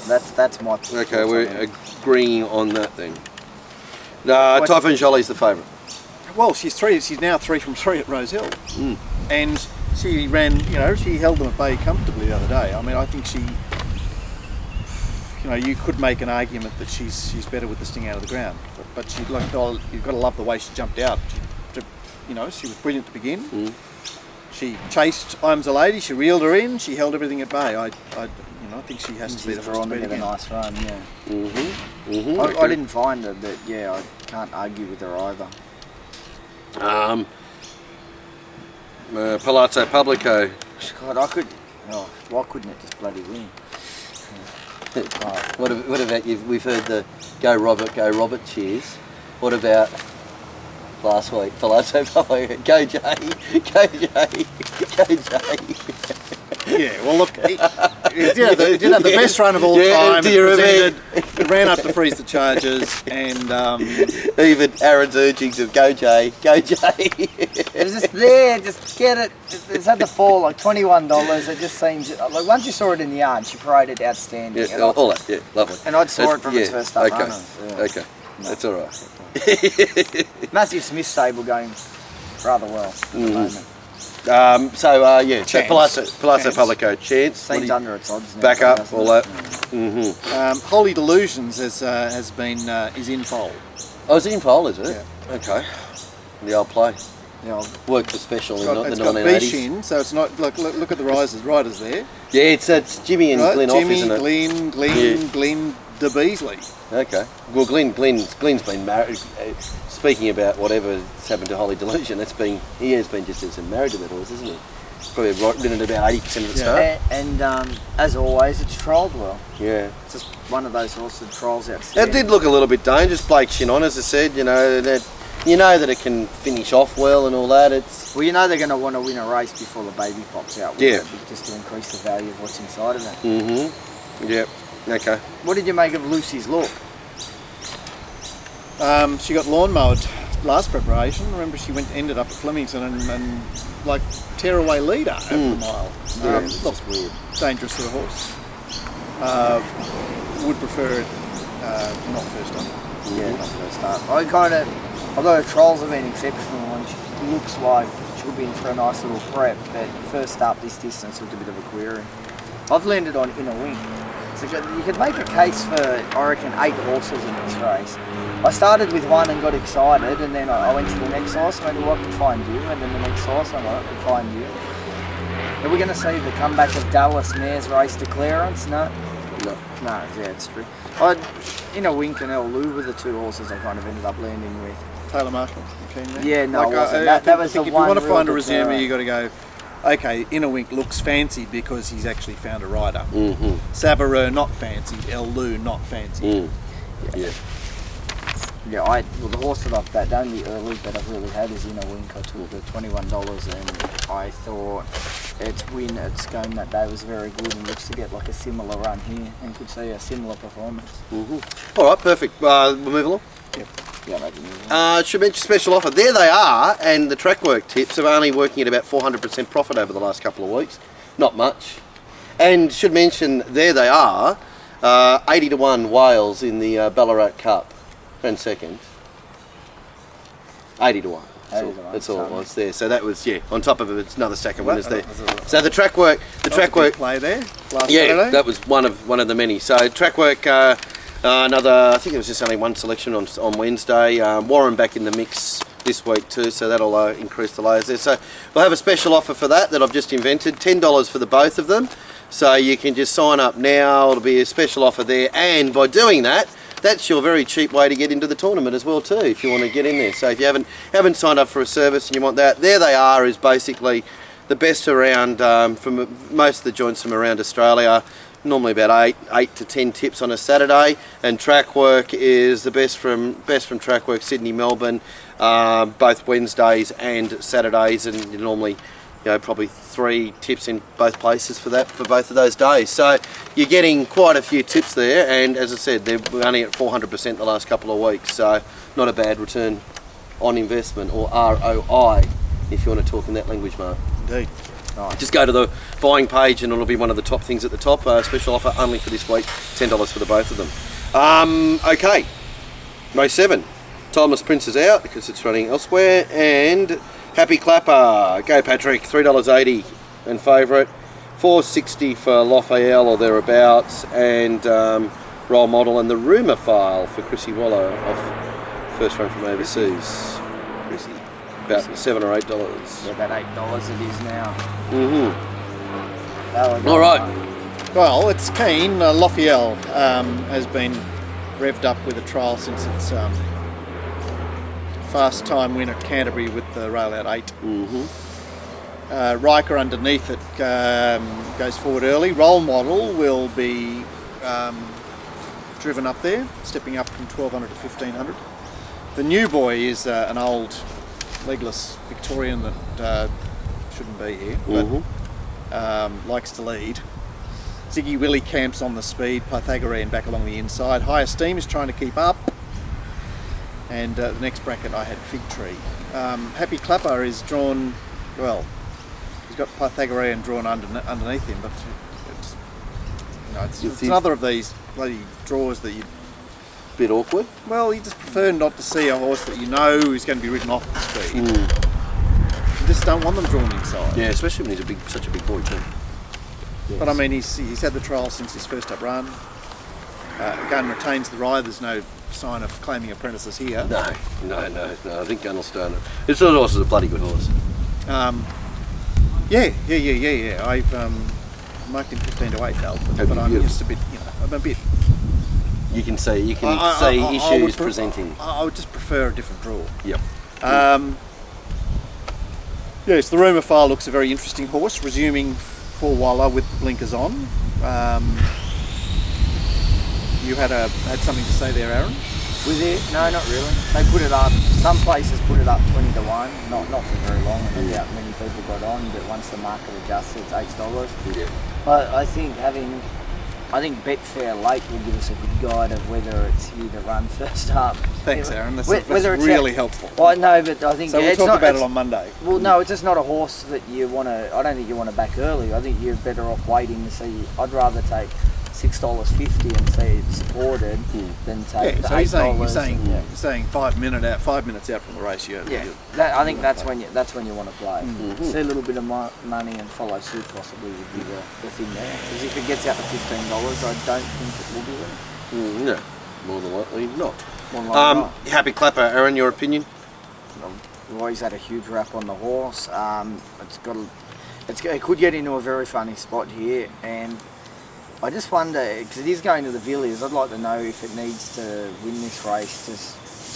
That's my. Okay, we're agreeing on that then. Typhoon Jolie's the favourite. Well, she's now 3 from 3 at Rosehill, and she ran. She held them at bay comfortably the other day. I mean, I think she. You could make an argument that she's better with the sting out of the ground, but you've got to love the way she jumped out. She was brilliant to begin. She chased Iams a Lady. She reeled her in. She held everything at bay. I think she has to be the first to beat again. A nice run, yeah. I didn't find her, but yeah, I can't argue with her either. Palazzo Publico. God, why couldn't it just bloody win? What about you? We've heard the go Robert cheers. What about last week? Palazzo Publico, go Jay, go Jay, go Jay. Yeah, well look, it did have the best run of all time. It ran up to freeze the charges, and even Aaron's urgings of go Jay, go Jay. It was just there, just get it. It's had to fall like $21. It just seems like once you saw it in the yard, she paraded outstanding. Yeah, all that, yeah, lovely. And I saw it from its first up. Okay, that's all right. Massive Smith stable going rather well at the moment. So Palazzo Publico, chance. Seems under its odds now. Back up, all that. Holy Delusions is in foal. Oh, it's in foal, is it? Yeah. Okay. The old play. Yeah, Worked for special in the 1980s. It's got Bish in, so it's not. Look at the riders there. Yeah, it's Jimmy and Glenn off, isn't it? Glenn de Beasley. Okay. Well, Glenn's been married. Speaking about whatever's happened to Holy Delusion, he has been just as married to that horse, isn't he? Probably ridden at about 80% of the start. And as always, it's trialled well. Yeah. It's just one of those horses that trials out. It did look a little bit dangerous. Blake Shinnon, as I said, that it can finish off well and all that. Well, they're going to want to win a race before the baby pops out. Yeah. Just to increase the value of what's inside of it. Mm-hmm. Yep. Okay. What did you make of Lucy's look? She got lawn mowed last preparation. Remember, she ended up at Flemington and like tearaway leader over the mile. That's weird. Dangerous sort of horse. Would prefer it not first up. Yeah, not first up. Although her trials have been exceptional and she looks like she'll be in for a nice little prep, but first up this distance was a bit of a query. I've landed on Inner Wing. So you could make a case for, I reckon, 8 horses in this race. I started with one and got excited, and then I went to the next horse, maybe I could find you, and then the next horse I could find you. Are we going to see the comeback of Dallas Mare's race to clearance? No, yeah, it's true. Inner Wink and El Lou were the 2 horses I kind of ended up landing with. Taylor Marshall, you keen there? Yeah, no, that was the one. If you want to find a resume, you got to go. Okay, Inner Wink looks fancy because he's actually found a rider. Savarer not fancied, El Lou not fancied. Yeah. Yeah, the horse that the only early bet I've really had is Inner Wink. I took the $21 and I thought its win at Scone that day was very good and looks to get like a similar run here and could see a similar performance. All right, perfect. We'll move along. Yep. Yeah, maybe. Should mention special offer. There they are, and the track work tips are only working at about 400% profit over the last couple of weeks. Not much. And should mention, there they are, 80 to 1 Wales in the Ballarat Cup. And second. 80 to 1. That's all it was there. So that was, on top of it, it's another second winners there. So the track work play there last Saturday. That was one of the many. So track work, another, I think it was just only one selection on Wednesday. Warren back in the mix this week too, so that'll increase the layers there. So we'll have a special offer for that I've just invented, $10 for the both of them. So you can just sign up now. It'll be a special offer there, and by doing that, that's your very cheap way to get into the tournament as well too, if you want to get in there. So if you haven't signed up for a service and you want that, there they are is basically the best around from most of the joints from around Australia. Normally about 8 to 10 tips on a Saturday, and track work is the best from track work Sydney, Melbourne, both Wednesdays and Saturdays, and normally probably 3 tips in both places for both of those days. So you're getting quite a few tips there, and as I said, they're only at 400% the last couple of weeks, so not a bad return. on investment, or ROI, if you want to talk in that language, Mark. Indeed. Nice. Just go to the buying page and it'll be one of the top things at the top. Special offer only for this week, $10 for the both of them. Okay, race 7. Timeless Prince is out because it's running elsewhere. And Happy Clapper, go Patrick, $3.80 and favourite. $4.60 for Lafayette or thereabouts. And Role Model and the Rumour File for Chrissy Waller off first run from overseas. Chrissy. About $7 or $8. Yeah, about $8 it is now. All right. Well, it's keen. Lafayette has been revved up with a trial since its fast time win at Canterbury with the rail out 8. Riker underneath it goes forward early. Role Model will be driven up there, stepping up from 1200 to 1500. The new boy is an old legless Victorian that shouldn't be here, but likes to lead. Ziggy Willie camps on the speed, Pythagorean back along the inside. High Esteem is trying to keep up. And the next bracket I had Fig Tree. Happy Clapper is drawn, well, he's got Pythagorean drawn underneath him, but it's another of these bloody draws that you... Bit awkward. Well, you just prefer not to see a horse that you know is going to be ridden off the speed. You just don't want them drawn inside. Yeah, especially when he's such a big boy too. Yes. But I mean, he's had the trial since his first up run. Gun retains the ride. There's no sign of claiming apprentices here. No. I think Gun will start it. This horse is a bloody good horse. Yeah. I've marked him 15 to 8, Dal, but I'm just a bit, I'm a bit. You can see issues presenting. I would just prefer a different draw. Yep. Yes, the Rumour File looks a very interesting horse, resuming for Waller with the blinkers on. You had something to say there, Aaron? With it? No, not really. They put it up, some places put it up 20 to 1, not for very long, and I doubt many people got on, but once the market adjusted, it's $8. Yeah. But I think Betfair Lake will give us a good guide of whether it's here to run first up. Thanks, Aaron. That's Whether really helpful. Well, no, but I think so. We'll talk about it on Monday. Well, no, it's just not a horse that you want to. I don't think you want to back early. I think you're better off waiting to see. I'd rather take $6.50 and see it supported than take the $8. You're saying 5 minutes out from the race. I think that's when you want to play. See a little bit of money and follow suit possibly would be the thing there. Because if it gets out to $15, I don't think it will be winning. No, more than likely not. More than likely not. Happy Clapper, Aaron, your opinion? We've always had a huge rap on the horse. It could get into a very funny spot here, and I just wonder, because it is going to the Villiers, I'd like to know if it needs to win this race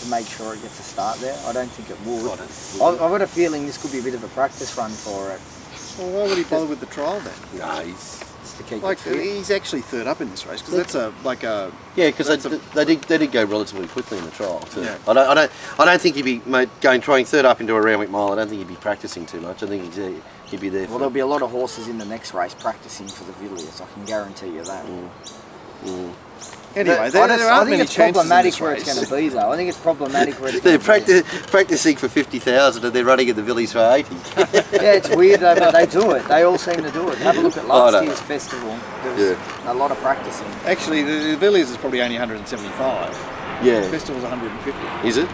to make sure it gets a start there. I don't think it would. I've got a feeling this could be a bit of a practice run for it. Well, why would he bother with the trial then? No, he's to keep he's actually third up in this race because that's a yeah, because they did go relatively quickly in the trial too. Yeah. I don't think he'd be trying third up into a Randwick mile. I don't think he'd be practicing too much. I think he'd be there. Well, there'll be a lot of horses in the next race practicing for the Villiers. I can guarantee you that. Anyway, I think it's problematic where it's going to be, though. I think it's problematic where it's going to be. They're practicing for 50,000 and they're running at the Villiers for 80. Yeah, it's weird, though, but they do it. They all seem to do it. Have a look at last year's festival. There was a lot of practicing. Actually, the Villiers is probably only 175. Yeah. The festival's 150. Is it?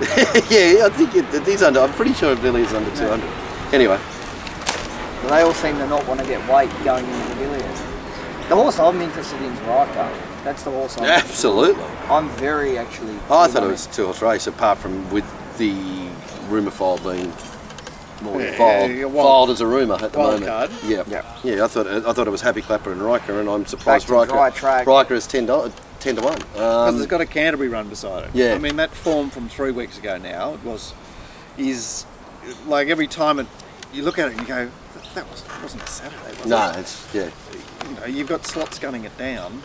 Yeah, I think it is under. I'm pretty sure Villiers is under 200. Anyway. But they all seem to not want to get weight going into the Villiers. The horse I'm interested in is Riker. That's the horse Absolutely. I'm very actually... I thought it was a two-horse race, apart from with the rumour file being more filed as a rumour at the moment. Card. Yeah. I thought it was Happy Clapper and Riker, and I'm surprised Riker is 10 to 1. Because it's got a Canterbury run beside it. Yeah. I mean, that form from 3 weeks ago now is like every time you look at it and you go, that wasn't a Saturday, was it? No, it's you've got slots gunning it down.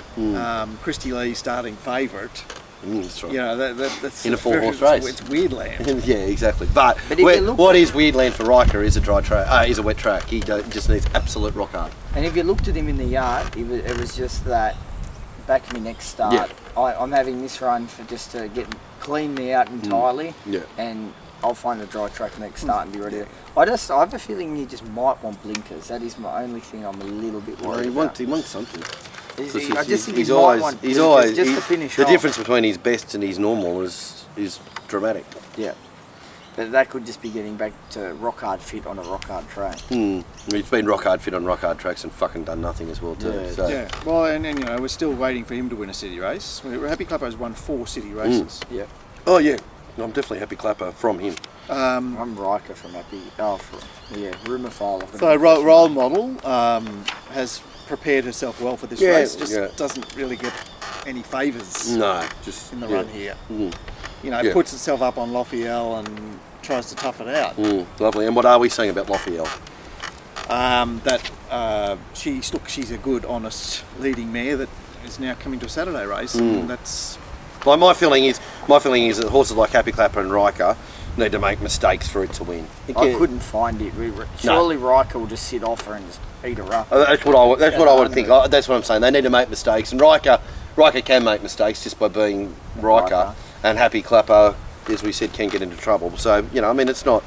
Christy Lee starting favourite. That's right. That's in a 4-horse race. It's weird land. Yeah, exactly. But what is weird land for Riker is a dry track. Is a wet track. He just needs absolute rock hard. And if you looked at him in the yard, it was just that. Back to my next start. I'm having this run for just to clean me out entirely. Yeah. And I'll find a dry track next start and be ready. I have a feeling he just might want blinkers. That is my only thing I'm a little bit worried about. He wants something. I just think he might want blinkers just to finish the off. difference between his best and his normal is dramatic. Yeah. But that could just be getting back to rock hard fit on a rock hard track. He's been rock hard fit on rock hard tracks and fucking done nothing as well too. Yeah. So. Yeah, well, and you know, we're still waiting for him to win a city race. Happy Clapper's won 4 city races. Yeah. Oh yeah, I'm definitely Happy Clapper from him. I'm Riker from Happy. Rumour file. So role model has prepared herself well for this race. Just doesn't really get any favours. No, just in the run here. You know, puts itself up on Rosehill and tries to tough it out. Lovely. And what are we saying about Rosehill? She's a good, honest leading mare that is now coming to a Saturday race, and that's. Well, my feeling is that horses like Happy Clapper and Riker need to make mistakes for it to win. I couldn't find it. Surely Riker will just sit off her and just eat her up. That's what I would think. That's what I'm saying. They need to make mistakes, and Riker can make mistakes just by being Riker. And Happy Clapper, as we said, can get into trouble. So, you know, I mean, they're not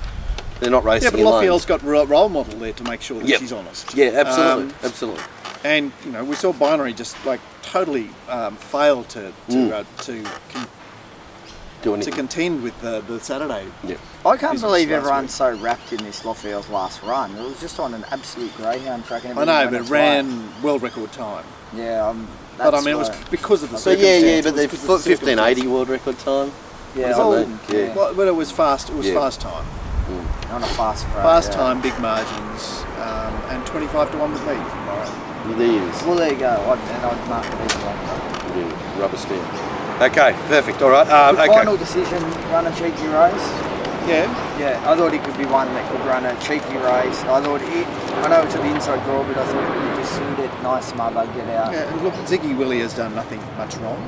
racing alone. Yeah, but Rothfield's got role model there to make sure that she's honest. Yeah, absolutely, absolutely. And, you know, we saw Binary just, like, totally fail to contend with the Saturday. Yeah. I can't believe everyone's so wrapped in this Rothfield's last run. It was just on an absolute greyhound track. And I know, but it ran world record time. Yeah, but I mean, it was because of the circumstance. But the 1580 world record time. Yeah, Well, but it was fast. It was fast time. On a fast track. Fast time, big margins, and 25 to 1 with me. There it is. Well, there you go. I'd mark it as one. Yeah, rubber stamp. Okay, perfect. All right. Final decision: run a cheeky race. Yeah. Yeah, I thought he could be one that could run a cheeky race. I know it's an inside draw, but I thought he could just suit it, nice mother, get out. Yeah, and look, Ziggy Willie has done nothing much wrong.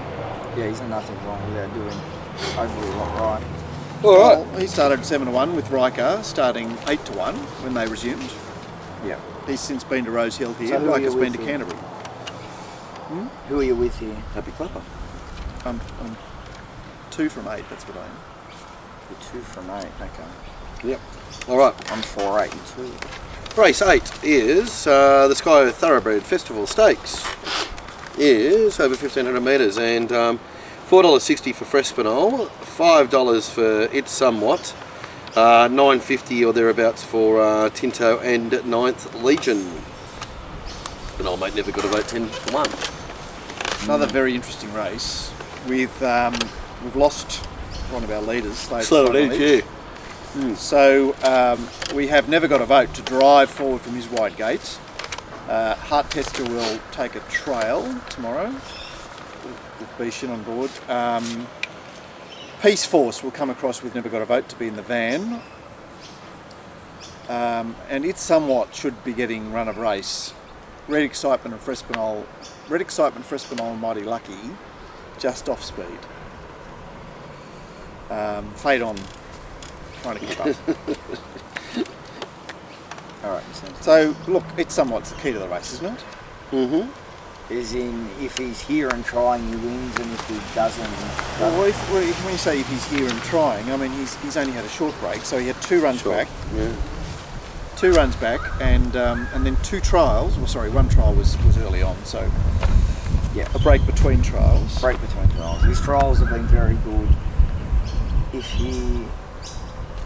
Yeah, he's done nothing wrong without doing overly a lot right. All right. Well, he started 7 to 1 with Riker, starting 8 to 1 when they resumed. Yeah. He's since been to Rosehill here. So Riker's been to Canterbury. Who are you with here? Happy Clapper. I'm 2 from 8. That's what I am. You're 2 from 8. Okay. Yep. All right. I'm 4, 8 and 2. Race 8 is the Sky Thoroughbred Festival Stakes. Is over 1,500 metres and $4.60 for Frespinol, $5 for It's Somewhat, $9.50 or thereabouts for Tinto and 9th Legion. And old mate never got a vote 10 to 1. Another very interesting race. We've lost one of our leaders. Slow Edge, So we have never got a vote to drive forward from his wide gate. Heart Tester will take a trail tomorrow with Bishan on board. Peace Force will come across with never got a vote to be in the van. And It's Somewhat should be getting run of race. Red Excitement and Frespinol and Mighty Lucky just off speed. Fade on trying to keep up. Alright, so look, It's Somewhat's the key to the race, isn't it? Mm-hmm. As in, if he's here and trying, he wins, and if he doesn't... Well, when you say if he's here and trying, I mean he's only had a short break, so he had 2 runs back. Yeah. 2 runs back, and then 2 trials. Well, sorry, 1 trial was early on, so yeah, a break between trials. Break between trials. His trials have been very good. If he...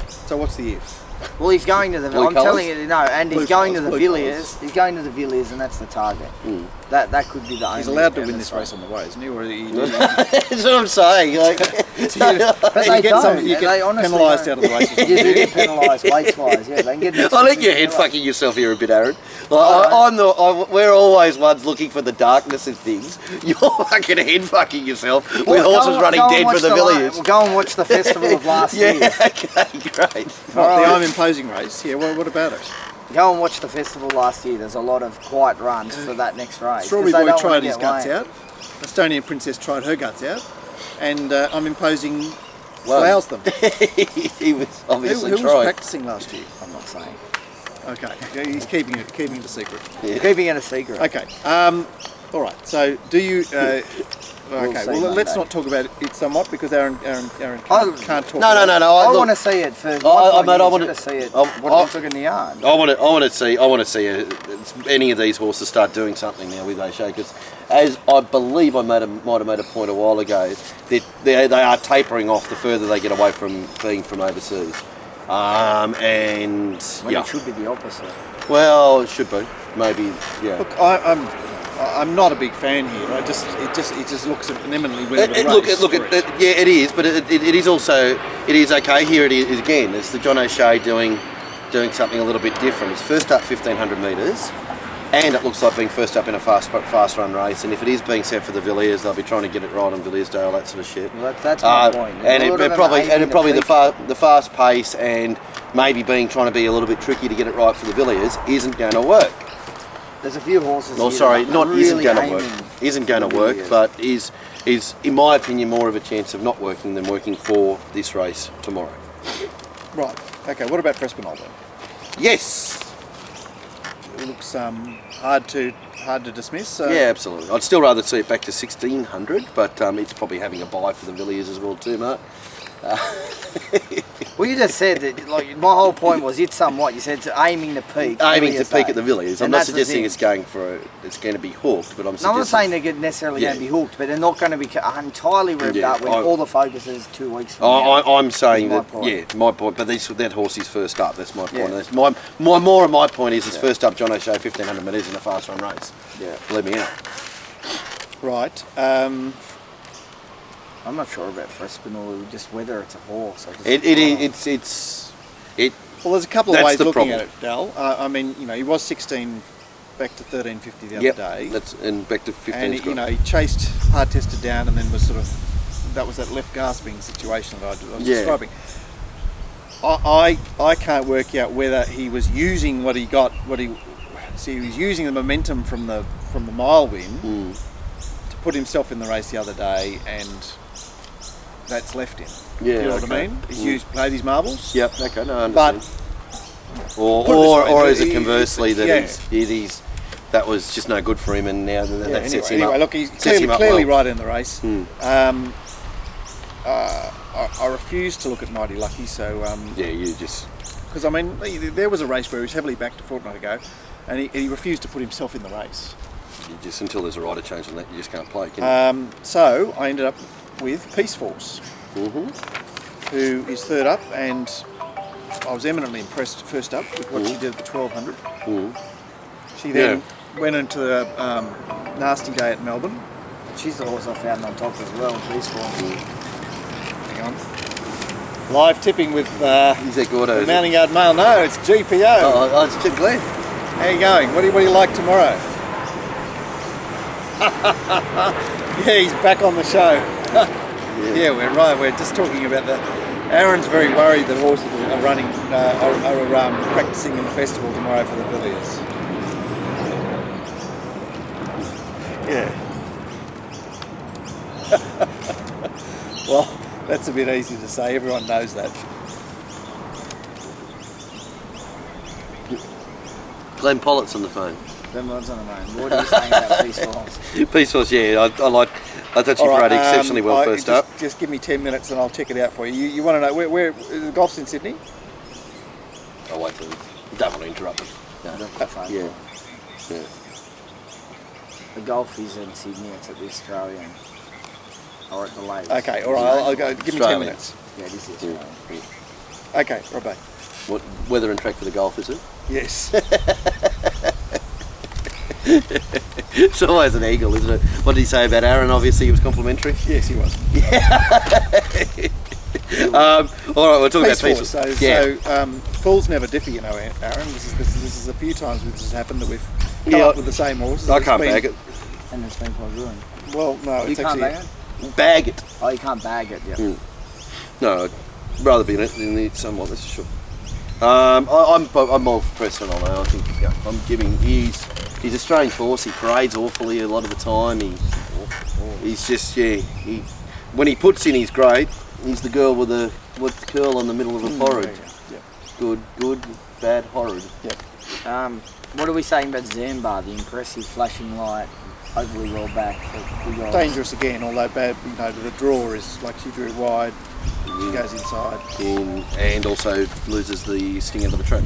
So what's the if? Well, he's going to the... Blue I'm colours? telling you, no, and he's going to the Blue Villiers. He's going to the Villiers, and that's the target. That could be the only... He's allowed to win this race on the way, isn't he? Or That's what I'm saying. Like, you get penalised out of the race. You do get penalised weight-wise, yeah. They can get I think you're head fucking yourself here a bit, Aaron. Like, we're always ones looking for the darkness of things. You're fucking head fucking yourself with horses running dead for the Villiers. We'll go and watch the festival of last year. Okay, great. The I'm Imposing race. Yeah, what about it? Go and watch the festival last year. There's a lot of quiet runs for that next race. Strawberry Boy tried his guts out. Estonian Princess tried her guts out. And I'm Imposing allows them. He was obviously who was practising last year? I'm not saying. Okay, he's keeping it a secret. Yeah. Keeping it a secret. Okay, all right. So do you Okay, see well, let's Monday. not talk about it somewhat because Aaron Oh, can't talk No, about no, it. no. I want to see it first. I want to see it. I- What it looks like in the yard. I want to see any of these horses start doing something now with O'Shea, because as I believe I might have made a point a while ago, they are tapering off the further they get away from being from overseas, and When yeah, it should be the opposite. well, it should be maybe, yeah. Look, I'm not a big fan here. It just looks an eminently winnable race. Yeah, it is, but it is also okay. Here it is again. It's the John O'Shea doing something a little bit different. It's first up 1500 metres, and it looks like being first up in a fast run race. And if it is being set for the Villiers, they'll be trying to get it right on Villiersdale, that sort of shit. Well, that's my point. And A lot of it them are aiming probably to the fast pace and maybe trying to be a little bit tricky to get it right for the Villiers isn't going to work. There's a few horses. Well, here sorry, that are not really isn't going to work. aiming Isn't going for to the work, Villiers. but is in my opinion more of a chance of not working than working for this race tomorrow. Right. Okay. What about Frespinol then? Yes. It looks hard to dismiss. Yeah, absolutely. I'd still rather see it back to 1600, but it's probably having a buy for the Villiers as well too, Mark. Well, you just said that. Like my whole point was, it's somewhat. You said it's aiming to peak. Aiming to Villiers peak Day. at the Villiers. I'm And not that's the suggesting thing. it's going to be hooked, but I'm No, suggesting. I'm not saying they're necessarily going to be hooked, but they're not going to be entirely revved Yeah, up when all the focus is 2 weeks from now. I'm saying is my that, point. yeah, my point. But that horse is first up. That's my point. Yeah. That's my point is it's first up. John O'Shea 1500 metres in a fast run race. Yeah. Let me out. Right. I'm not sure about Frespinal, just whether it's a horse. I just, Well, there's a couple of That's ways the looking problem. at it, Dal. I mean, he was 16 back to 1350 the Yep. other day, And back to 15. and he chased hard tested down, and then was that was that left gasping situation that I was Yeah. describing. I can't work out whether he was using he was using the momentum from the mile win to put himself in the race the other day, and that's left him. Yeah, You know what I okay. mean? He's played his marbles. Yep. Okay. No, I But understand. put it this way, Or is it he- conversely that yeah. he's that was just no good for him, and now that sets him anyway, up. look, he's sets him up clearly well. right in the race. I refuse to look at Mighty Lucky, so Yeah, you just. because I mean there was a race where he was heavily backed a fortnight ago, and he refused to put himself in the race. You just until there's a rider change on that, you just can't play. Can you? So I ended up with Peace Force, Mm-hmm. who is third up, and I was eminently impressed first up with what she did at the 1200. She then went into the nasty day at Melbourne. she's the horse I found on top as well. Peaceful. Hang on. Live tipping with Is that Gordo? the is it? Mounting Yard Mail. No, it's GPO. Oh, it's Chip Glenn. How you going? What do you like tomorrow? Yeah, he's back on the show. Yeah, we're right. We're just talking about that. Aaron's very worried that horses are running, practicing in the festival tomorrow for the Villiers. Yeah. Well, that's a bit easy to say. Everyone knows that. Glenn Pollitt's on the phone. Them ones on the main. What are you saying about Peaceful? Peace Force, yeah, I thought she played exceptionally well first up. Just give me 10 minutes and I'll check it out for you. You want to know where the golf's in Sydney? I'll wait till don't want to interrupt him. No, don't put phone. Yeah. Yeah. The golf is in Sydney. It's at the Australian. Or at the Lakes. Okay, all right. I'll go. Give me 10 Australian. minutes. Yeah, this is Australian. Okay, right. What weather and track for the golf is it? Yes. It's always an eagle, isn't it? What did he say about Aaron? Obviously, he was complimentary. Yes, he was. All right, we're talking about Peaceful. peaceful. So fools never differ, you know, Aaron. This is a few times this has happened that we've come up with the same horses. I It's can't been- bag it. And it's been quite good. Well, no, You it's can't actually. bag it? Bag it. Oh, you can't bag it, yeah. No, I'd rather be in it than the somewhat. That's for sure. I'm more personal now. I think he's a strange horse. He parades awfully a lot of the time. He's just when he puts in his grade, he's the girl with the curl on the middle of the forehead. Yeah. Good, bad, horrid. Yeah. What are we saying about Zambar? The impressive flashing light. overly well back for big odds. Dangerous again, although bad. You know, the draw is like she drew it wide, she goes inside. And also loses the sting out of the track.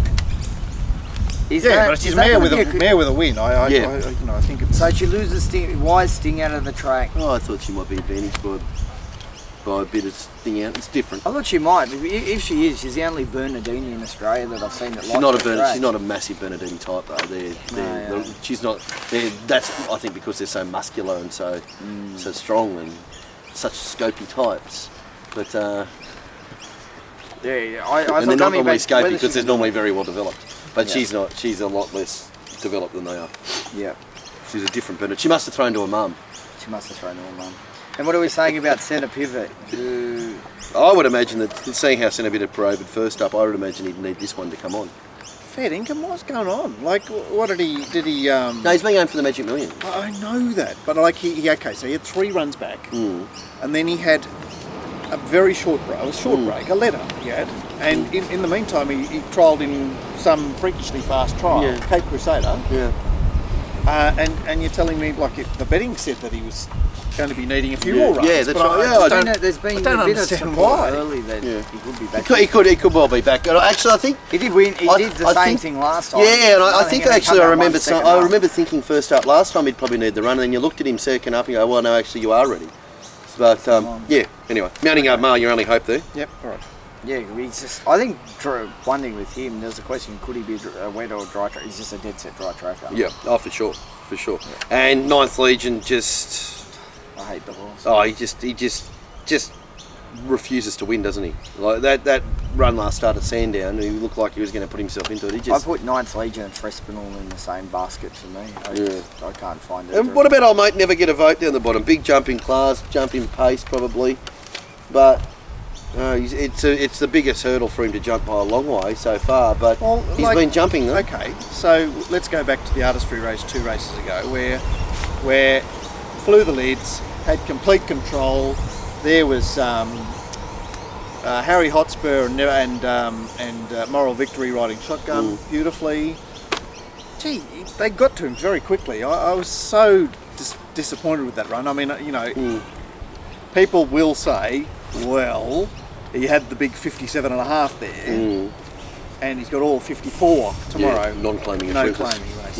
But she's mare with a win. I think it's. So she loses wide sting out of the track. Oh, I thought she might be advantaged by a bit of sting out. It's different. I thought she might. If she is, she's the only Bernardini in Australia that I've seen that She's not she's not a massive Bernardini type though. She's not. That's I think because they're so muscular and so strong and such scopy types. But I and they're not normally scopy because they're normally very well developed. But she's not. She's a lot less developed than they are. Yeah. She's a different Bernard. She must have thrown to her mum. She must have thrown to her mum. And what are we saying about centre pivot? I would imagine that, seeing how centre pivot paraded first up, I would imagine he'd need this one to come on. Fair income, what's going on? Like, what did he? No, he's being aimed for the Magic Million. I know that, but like so he had 3 runs back, and then he had a very short break, a letter he had, and in the meantime he trialled in some freakishly fast trial, Cape Crusader. Yeah. And you're telling me like the betting said that he was going to be needing a few more runs. Yeah, that's right. There's been I don't a bit of understand support why. early that he could be back. He could well be back. Actually, I think he did win. He did the same thing last time. Yeah, and I think actually I remember thinking first up last time he'd probably need the run, and then you looked at him second up and you go, well, no, actually you are ready. But anyway, mounting up Mar, your only hope there. Yep, all right. Yeah, he's just. I think one thing with him, there's a question: could he be a wet or dry track? He's just a dead set dry tracker. Yeah, for sure. Yeah. And 9th Legion just. I hate the horse. Oh, he just refuses to win, doesn't he? Like that run last start at Sandown, he looked like he was going to put himself into it. I put 9th Legion and Frespinal in the same basket for me. I can't find it. And what about old mate? Never get a vote down the bottom. Big jump in class, jump in pace probably, but. It's the biggest hurdle for him to jump by a long way so far, but he's been jumping though. Okay, so let's go back to the artistry race 2 races ago, where flew the lids, had complete control. There was Harry Hotspur and Moral Victory riding shotgun beautifully. Gee, they got to him very quickly. I was so disappointed with that run. I mean, people will say, well, he had the big 57.5 there, and he's got all 54 tomorrow. Yeah, non-claiming no claiming race.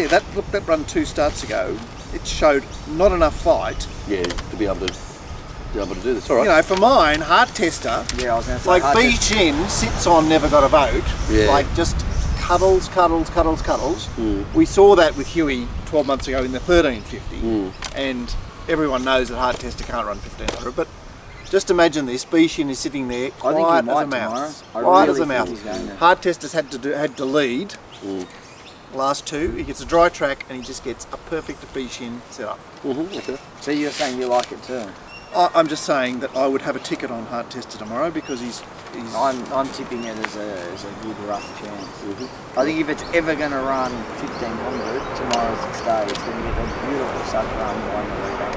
That run 2 starts ago, it showed not enough fight. Yeah, to be able to do this. All right. You know, for mine, Heart Tester. Yeah, I was going to say. Like Beach Inn sits on, never got a vote. Yeah. Like just cuddles. We saw that with Huey 12 months ago in the 1350, and everyone knows that Heart Tester can't run 1500, but. Just imagine this, Bishin is sitting there quiet as a mouse. Quiet as a mouse. Hard Testers had to lead. Last 2, he gets a dry track and he just gets a perfect Bishin set up. Okay. So you're saying you like it too? I'm just saying that I would have a ticket on Hard Tester tomorrow because he's. I'm tipping it as a good rough chance. I think if it's ever going to run 1500 tomorrow's the day, it's going to get a beautiful suck run going the way back.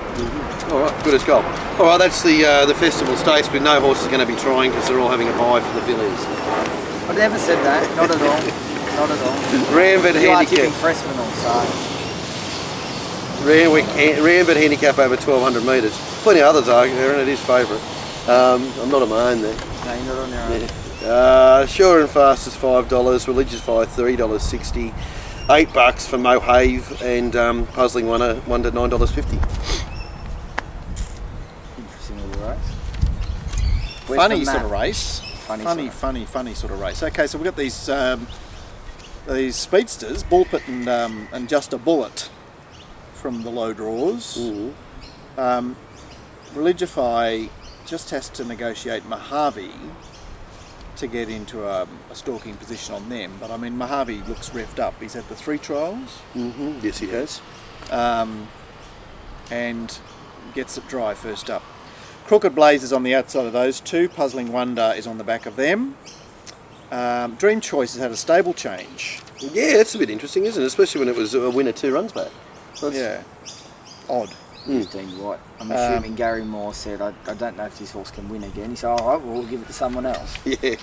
All right, good as gold. All right, that's the festival stakes with no horses going to be trying because they're all having a bye for the fillies. I never said that. Not at all. Not at all. Ramford you handicap. are tipping Frespinal, so. Ramford handicap over 1200 metres. Plenty of others are there, and it is favourite. I'm not on my own there. No, you're not on your own. Sure and Fast is $5. Religious Fire $3.60. $8 for Mohave, and Puzzling One to $9.50. Funny sort of race. Funny sort of race. Okay, so we've got these speedsters, Bullpit and Just a Bullet from the low draws. Religify just has to negotiate Mojave to get into a stalking position on them. But I mean, Mojave looks revved up. He's had the 3 trials. Yes, he has. And gets it dry first up. Crooked Blaze is on the outside of those 2. Puzzling Wonder is on the back of them. Dream Choice has had a stable change. Yeah, that's a bit interesting, isn't it? Especially when it was a winner 2 runs back. Yeah. Odd. 15 White. I'm assuming Gary Moore said, I don't know if this horse can win again. He said, all right, we'll give it to someone else. Yeah,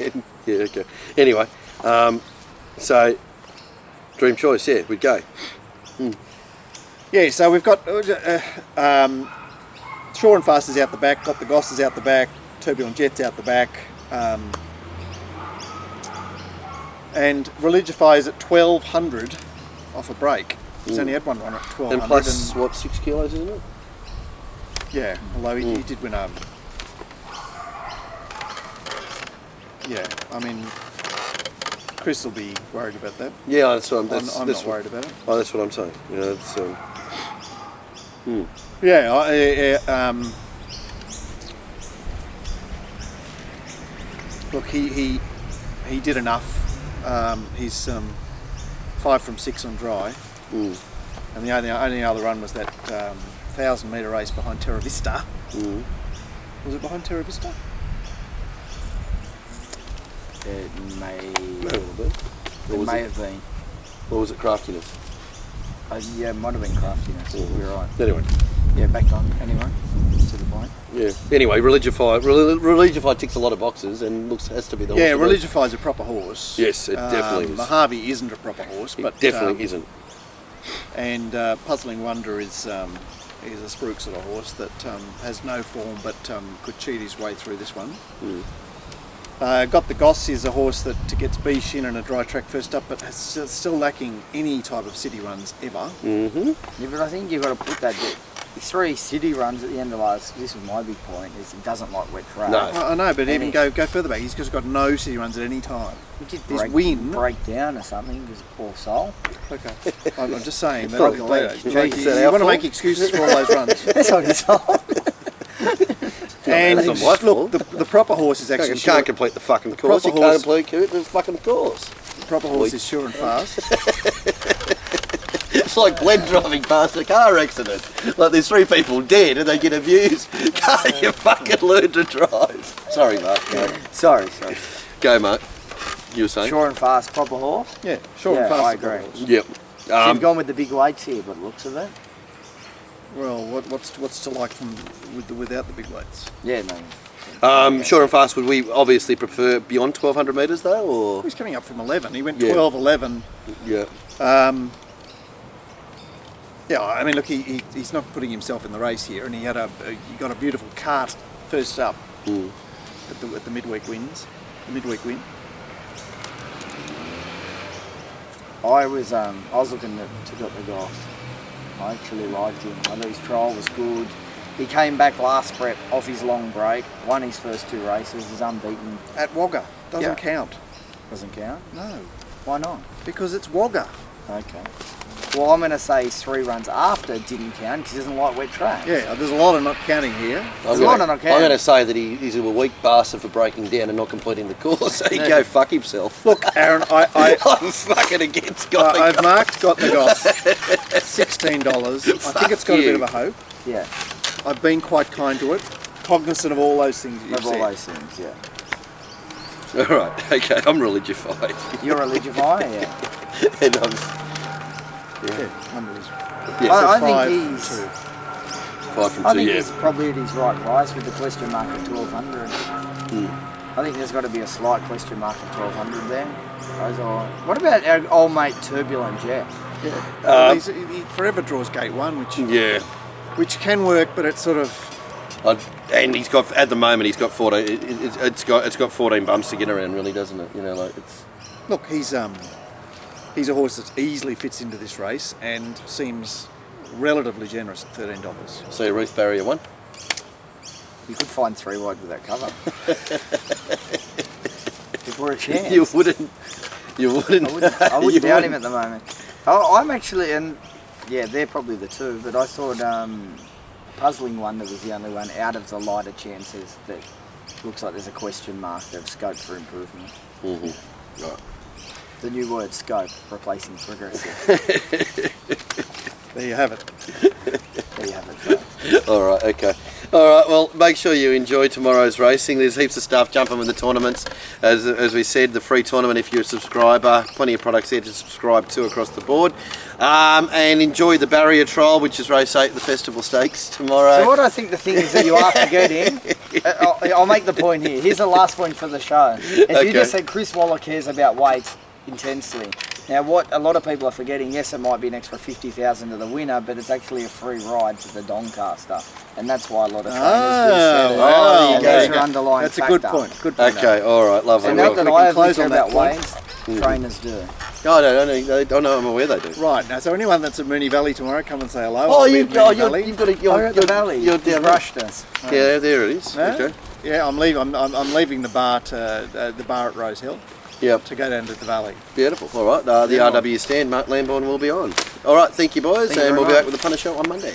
okay. Anyway, so Dream Choice, yeah, we'd go. Yeah, so we've got Shore and Fast is out the back, got the Gosses out the back, Turbulent Jet's out the back, and Religify is at 1200 off a break. He's only had one run at 1200. And plus, what, 6 kilos, isn't it? Yeah, although he did win a... Yeah, I mean, Chris will be worried about that. Yeah, that's what I'm not worried about it. Oh, that's what I'm saying. You know, it's, look, he did enough. He's 5 from 6 on dry, and the only other run was that 1,000 metre race behind Terra Vista. Was it behind Terra Vista? It may have been. Or was it craftiness? Yeah, it might have been craftiness. You're right. Anyway. Yeah, back on. Anyway, to the point. Yeah. Anyway, Religify ticks a lot of boxes and has to be the horse. Yeah, Religify's a proper horse. Yes, it definitely is. Mojave isn't a proper horse, but it definitely isn't. And Puzzling Wonder is a spruik sort of horse that has no form but could cheat his way through this one. Got the Goss is a horse that gets B shin in a dry track first up, but has still lacking any type of city runs ever. Yeah, but I think you've got to put that. 3 city runs at the end of last. This was my big point. Is he doesn't like wet track. No. I know, but even go further back. He's just got no city runs at any time. He did His win. break down or something because poor soul. Okay, I'm just saying that. Broke a leg. You want to make excuses for all those runs. That's not his fault. And That's not my fault. look, the proper horse is actually You can't complete the fucking course. You can't complete the fucking course. The proper horse is Sure and Fast. It's like Glenn driving past a car accident. Like there's 3 people dead and they get abused. Can't you fucking learn to drive? Sorry, Mark. Go. Sorry. Go, Mark. You were saying? Sure and Fast, proper horse. Yeah, Sure and Fast. I is the agree. proper horse. Yep. So you've gone with the big weights here, but looks of it. Well, what's to like without the big weights? Yeah, no. Sure and Fast, would we obviously prefer beyond 1,200 metres though, or? He's coming up from 11. He went Yeah. 12, 11. Yeah. Yeah, I mean, look, he's not putting himself in the race here, and he got a beautiful cart first up at the midweek wins. The midweek win. I was looking to get the Goss. I actually liked him. I thought his trial was good. He came back last prep off his long break, won his first 2 races, is unbeaten. At Wagga. Doesn't Yeah. count. Doesn't count? No, Why not? because it's Wagga. Okay. Well, I'm going to say his 3 runs after didn't count because he doesn't like wet tracks. Yeah, there's a lot of not counting here. There's a lot of not I'm counting. going to say that he's a weak bastard for breaking down and not completing the course. So he'd Yeah. go fuck himself. Look, Aaron, I'm fucking against God. I've marked Got the Goss. $16. I think it's got a bit of a hope. Yeah. I've been quite kind to it, cognizant of all those things that you've Of all said. those things, yeah. All right, okay, I'm religified. You're a Religify, yeah. And Yeah, number is. yeah, I think 5 he's- from 2. 5 from 2, I think yeah. he's probably at his right price with the question mark at 1,200. I think there's got to be a slight question mark at 1,200 there. What about our old mate Turbulent Jet? Well, he forever draws gate 1, Yeah. which can work, but it's sort of. And he's got, at the moment, he's got 14. It's got 14 bumps to get around, really, doesn't it? You know, like it's. Look, he's a horse that easily fits into this race and seems relatively generous at $13. So Ruth Barrier 1. You could find 3 wide with that cover. If we're a chance. You wouldn't. I wouldn't doubt him at the moment. I'm actually, and yeah, they're probably the 2, but I thought Puzzling Wonder was the only one out of the lighter chances that looks like there's a question mark of scope for improvement. Right. The new word scope replacing progressive. There you have it. There you have it. All right, okay. All right, well, make sure you enjoy tomorrow's racing. There's heaps of stuff jumping with the tournaments. As we said, the free tournament, if you're a subscriber, plenty of products there to subscribe to across the board. And enjoy the barrier trial, which is race 8, the Festival Stakes, tomorrow. So what I think the thing is that you are forgetting, I'll make the point here. Here's the last point for the show. If you just said Chris Waller cares about weights intensely, Now, what a lot of people are forgetting, yes, it might be an extra 50,000 to the winner, but it's actually a free ride to the Doncaster, and that's why a lot of trainers do set it. wow. And that's your underlying That's a factor. good point. Good point. Okay, all right, lovely. And Well, not that we I can have close care on that about point. weights, trainers do. I don't know. I'm aware they do. Right, now, so anyone that's at Mooney Valley tomorrow, come and say hello. Oh, I'll be you, at Mooney oh, you're, Valley. you've got a, You're at the Valley. You're He's down there. rushed us. Yeah, there it is. No? Okay. Yeah, I'm leaving. I'm leaving the bar at Rosehill Yep. to go down to the Valley. Beautiful. All right. The Yeah. RW stand, Mark Lamborn will be on. All right. Thank you, boys, Thank you and very we'll be much. back with the Punter Show on Monday.